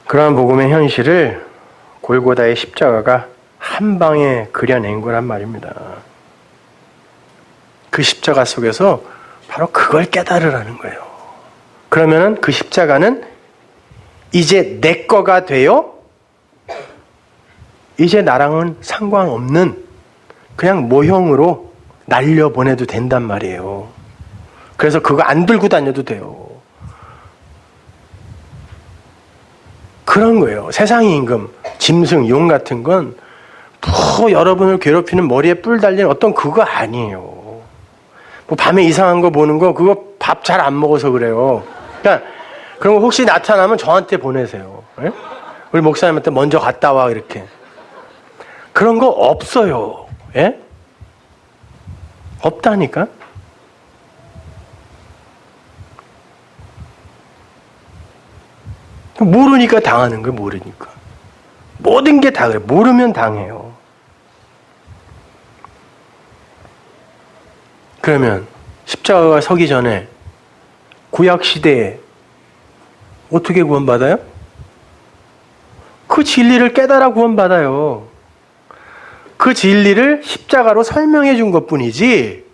그러한 복음의 현실을 골고다의 십자가가 한 방에 그려낸 거란 말입니다. 그 십자가 속에서 바로 그걸 깨달으라는 거예요. 그러면은 그 십자가는 이제 내 거가 되어 이제 나랑은 상관없는 그냥 모형으로 날려보내도 된단 말이에요. 그래서 그거 안 들고 다녀도 돼요. 그런 거예요. 세상의 임금, 짐승, 용 같은 건 여러분을 괴롭히는 머리에 뿔 달린 어떤 그거 아니에요. 뭐 밤에 이상한 거 보는 거 그거 밥 잘 안 먹어서 그래요. 그러니까 그런 거 혹시 나타나면 저한테 보내세요. 네? 우리 목사님한테 먼저 갔다 와, 이렇게. 그런 거 없어요. 예? 없다니까? 모르니까 당하는 거예요, 모르니까. 모든 게 다 그래. 모르면 당해요. 그러면 십자가가 서기 전에 구약 시대에 어떻게 구원받아요? 그 그 진리를 깨달아 구원받아요. 그 진리를 십자가로 설명해 준 것뿐이지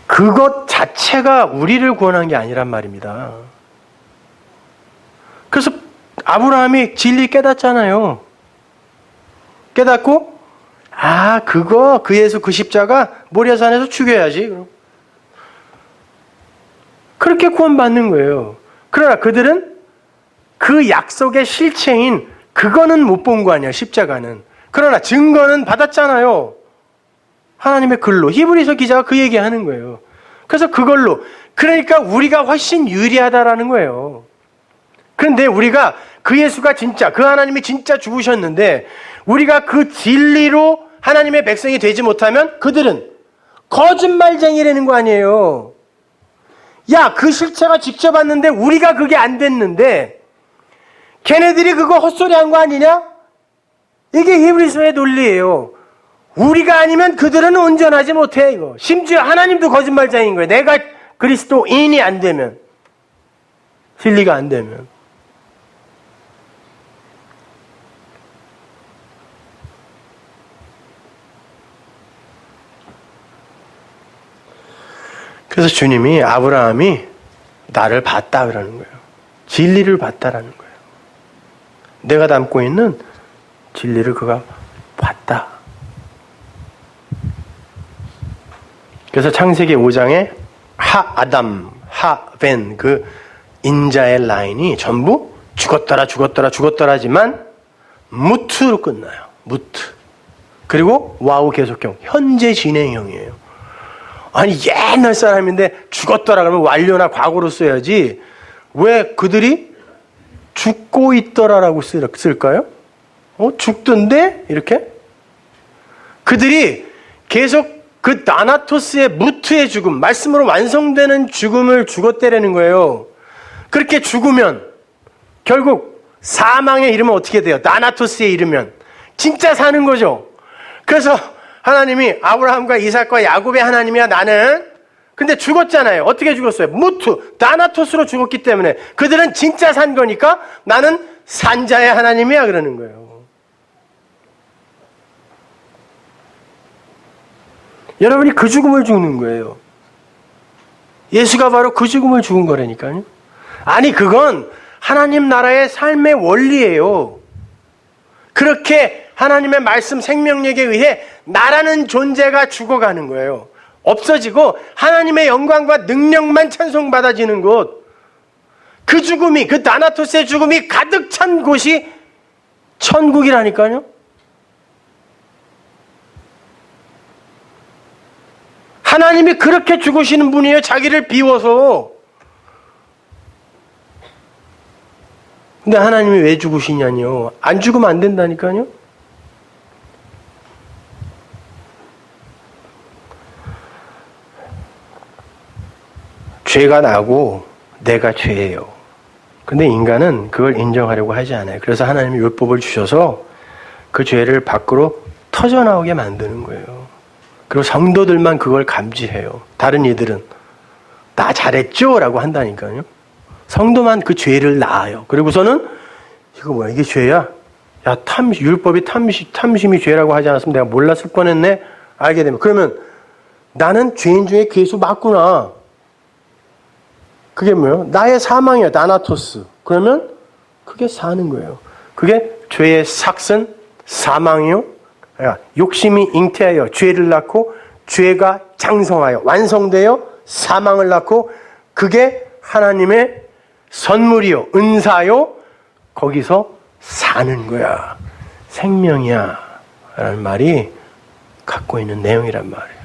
그것 자체가 우리를 구원한 게 아니란 말입니다. 그래서 아브라함이 진리 깨닫잖아요. 깨닫고 그 예수 그 십자가 모리아산에서 죽여야지. 그렇게 구원받는 거예요. 그러나 그들은 그 약속의 실체인 그거는 못 본 거 아니야, 십자가는. 그러나 증거는 받았잖아요. 하나님의 글로. 히브리서 기자가 그 얘기하는 거예요. 그래서 그걸로. 그러니까 우리가 훨씬 유리하다라는 거예요. 그런데 우리가 그 예수가 진짜, 그 하나님이 진짜 죽으셨는데 우리가 그 진리로 하나님의 백성이 되지 못하면 그들은 거짓말쟁이라는 거 아니에요. 야, 그 실체가 직접 왔는데 우리가 그게 안 됐는데 걔네들이 그거 헛소리한 거 아니냐? 이게 히브리서의 논리예요. 우리가 아니면 그들은 온전하지 못해 이거. 심지어 하나님도 거짓말쟁이인 거예요. 내가 그리스도인이 안 되면, 진리가 안 되면. 그래서 주님이 아브라함이 나를 봤다 그러는 거예요. 진리를 봤다라는 거예요. 내가 담고 있는 진리를 그가 봤다. 그래서 창세기 5장에 하아담, 하벤 그 인자의 라인이 전부 죽었더라지만 무트로 끝나요. 무트. 그리고 와우 계속형, 현재 진행형이에요. 아니 옛날 사람인데 죽었더라 그러면 완료나 과거로 써야지 왜 그들이 죽고 있더라라고 쓸까요? 죽던데? 이렇게? 그들이 계속 그 나나토스의 무트의 죽음, 말씀으로 완성되는 죽음을 죽었대라는 거예요. 그렇게 죽으면 결국 사망에 이르면 어떻게 돼요? 나나토스에 이르면 진짜 사는 거죠. 그래서 하나님이 아브라함과 이삭과 야곱의 하나님이야 나는. 근데 죽었잖아요. 어떻게 죽었어요? 무트, 나나토스로 죽었기 때문에 그들은 진짜 산 거니까 나는 산자의 하나님이야 그러는 거예요. 여러분이 그 죽음을 죽는 거예요. 예수가 바로 그 죽음을 죽은 거라니까요. 아니 그건 하나님 나라의 삶의 원리예요. 그렇게 하나님의 말씀 생명력에 의해 나라는 존재가 죽어가는 거예요. 없어지고 하나님의 영광과 능력만 찬송받아지는 곳. 그 죽음이, 그 나나토스의 죽음이 가득 찬 곳이 천국이라니까요. 하나님이 그렇게 죽으시는 분이에요. 자기를 비워서. 근데 하나님이 왜 죽으시냐뇨. 안 죽으면 안 된다니까요. 죄가 나고 내가 죄예요. 근데 인간은 그걸 인정하려고 하지 않아요. 그래서 하나님이 율법을 주셔서 그 죄를 밖으로 터져나오게 만드는 거예요. 그리고 성도들만 그걸 감지해요. 다른 이들은 나 잘했죠? 라고 한다니까요. 성도만 그 죄를 낳아요. 그리고서는 이거 뭐야? 이게 죄야? 야, 율법이 탐심이 죄라고 하지 않았으면 내가 몰랐을 뻔했네? 알게 되면. 그러면 나는 죄인 중에 괴수 맞구나. 그게 뭐예요? 나의 사망이야. 나나토스. 그러면 그게 사는 거예요. 그게 죄의 삭슨, 사망이요. 욕심이 잉태하여 죄를 낳고 죄가 장성하여 완성되어 사망을 낳고 그게 하나님의 선물이요. 은사요. 거기서 사는 거야. 생명이야. 라는 말이 갖고 있는 내용이란 말이에요.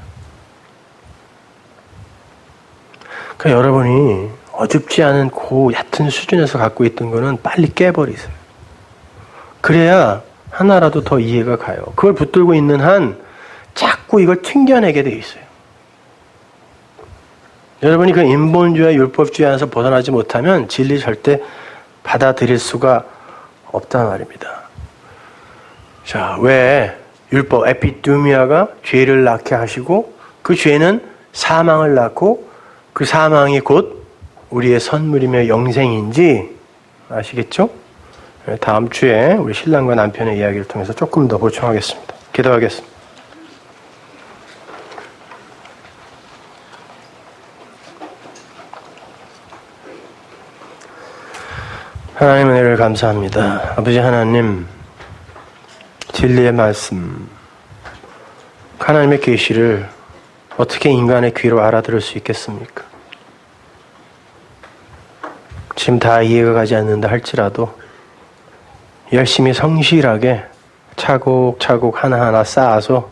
그러니까 여러분이 어줍지 않은 그 얕은 수준에서 갖고 있던 거는 빨리 깨버리세요. 그래야 하나라도 더 이해가 가요. 그걸 붙들고 있는 한 자꾸 이걸 튕겨내게 돼 있어요. 여러분이 그 인본주의와 율법주의 안에서 벗어나지 못하면 진리 절대 받아들일 수가 없단 말입니다. 자, 왜 율법 에피두미아가 죄를 낳게 하시고 그 죄는 사망을 낳고 그 사망이 곧 우리의 선물이며 영생인지 아시겠죠? 다음 주에 우리 신랑과 남편의 이야기를 통해서 조금 더 보충하겠습니다. 기도하겠습니다. 하나님의 은혜를 감사합니다. 아버지 하나님, 진리의 말씀, 하나님의 계시를 어떻게 인간의 귀로 알아들을 수 있겠습니까? 지금 다 이해가 가지 않는다 할지라도 열심히 성실하게 차곡차곡 하나하나 쌓아서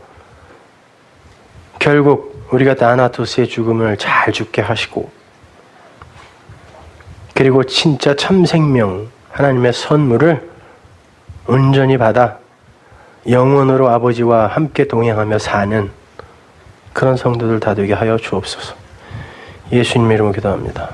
결국 우리가 다나토스의 죽음을 잘 죽게 하시고, 그리고 진짜 참 생명, 하나님의 선물을 온전히 받아 영원으로 아버지와 함께 동행하며 사는 그런 성도들 다 되게 하여 주옵소서. 예수님 이름으로 기도합니다.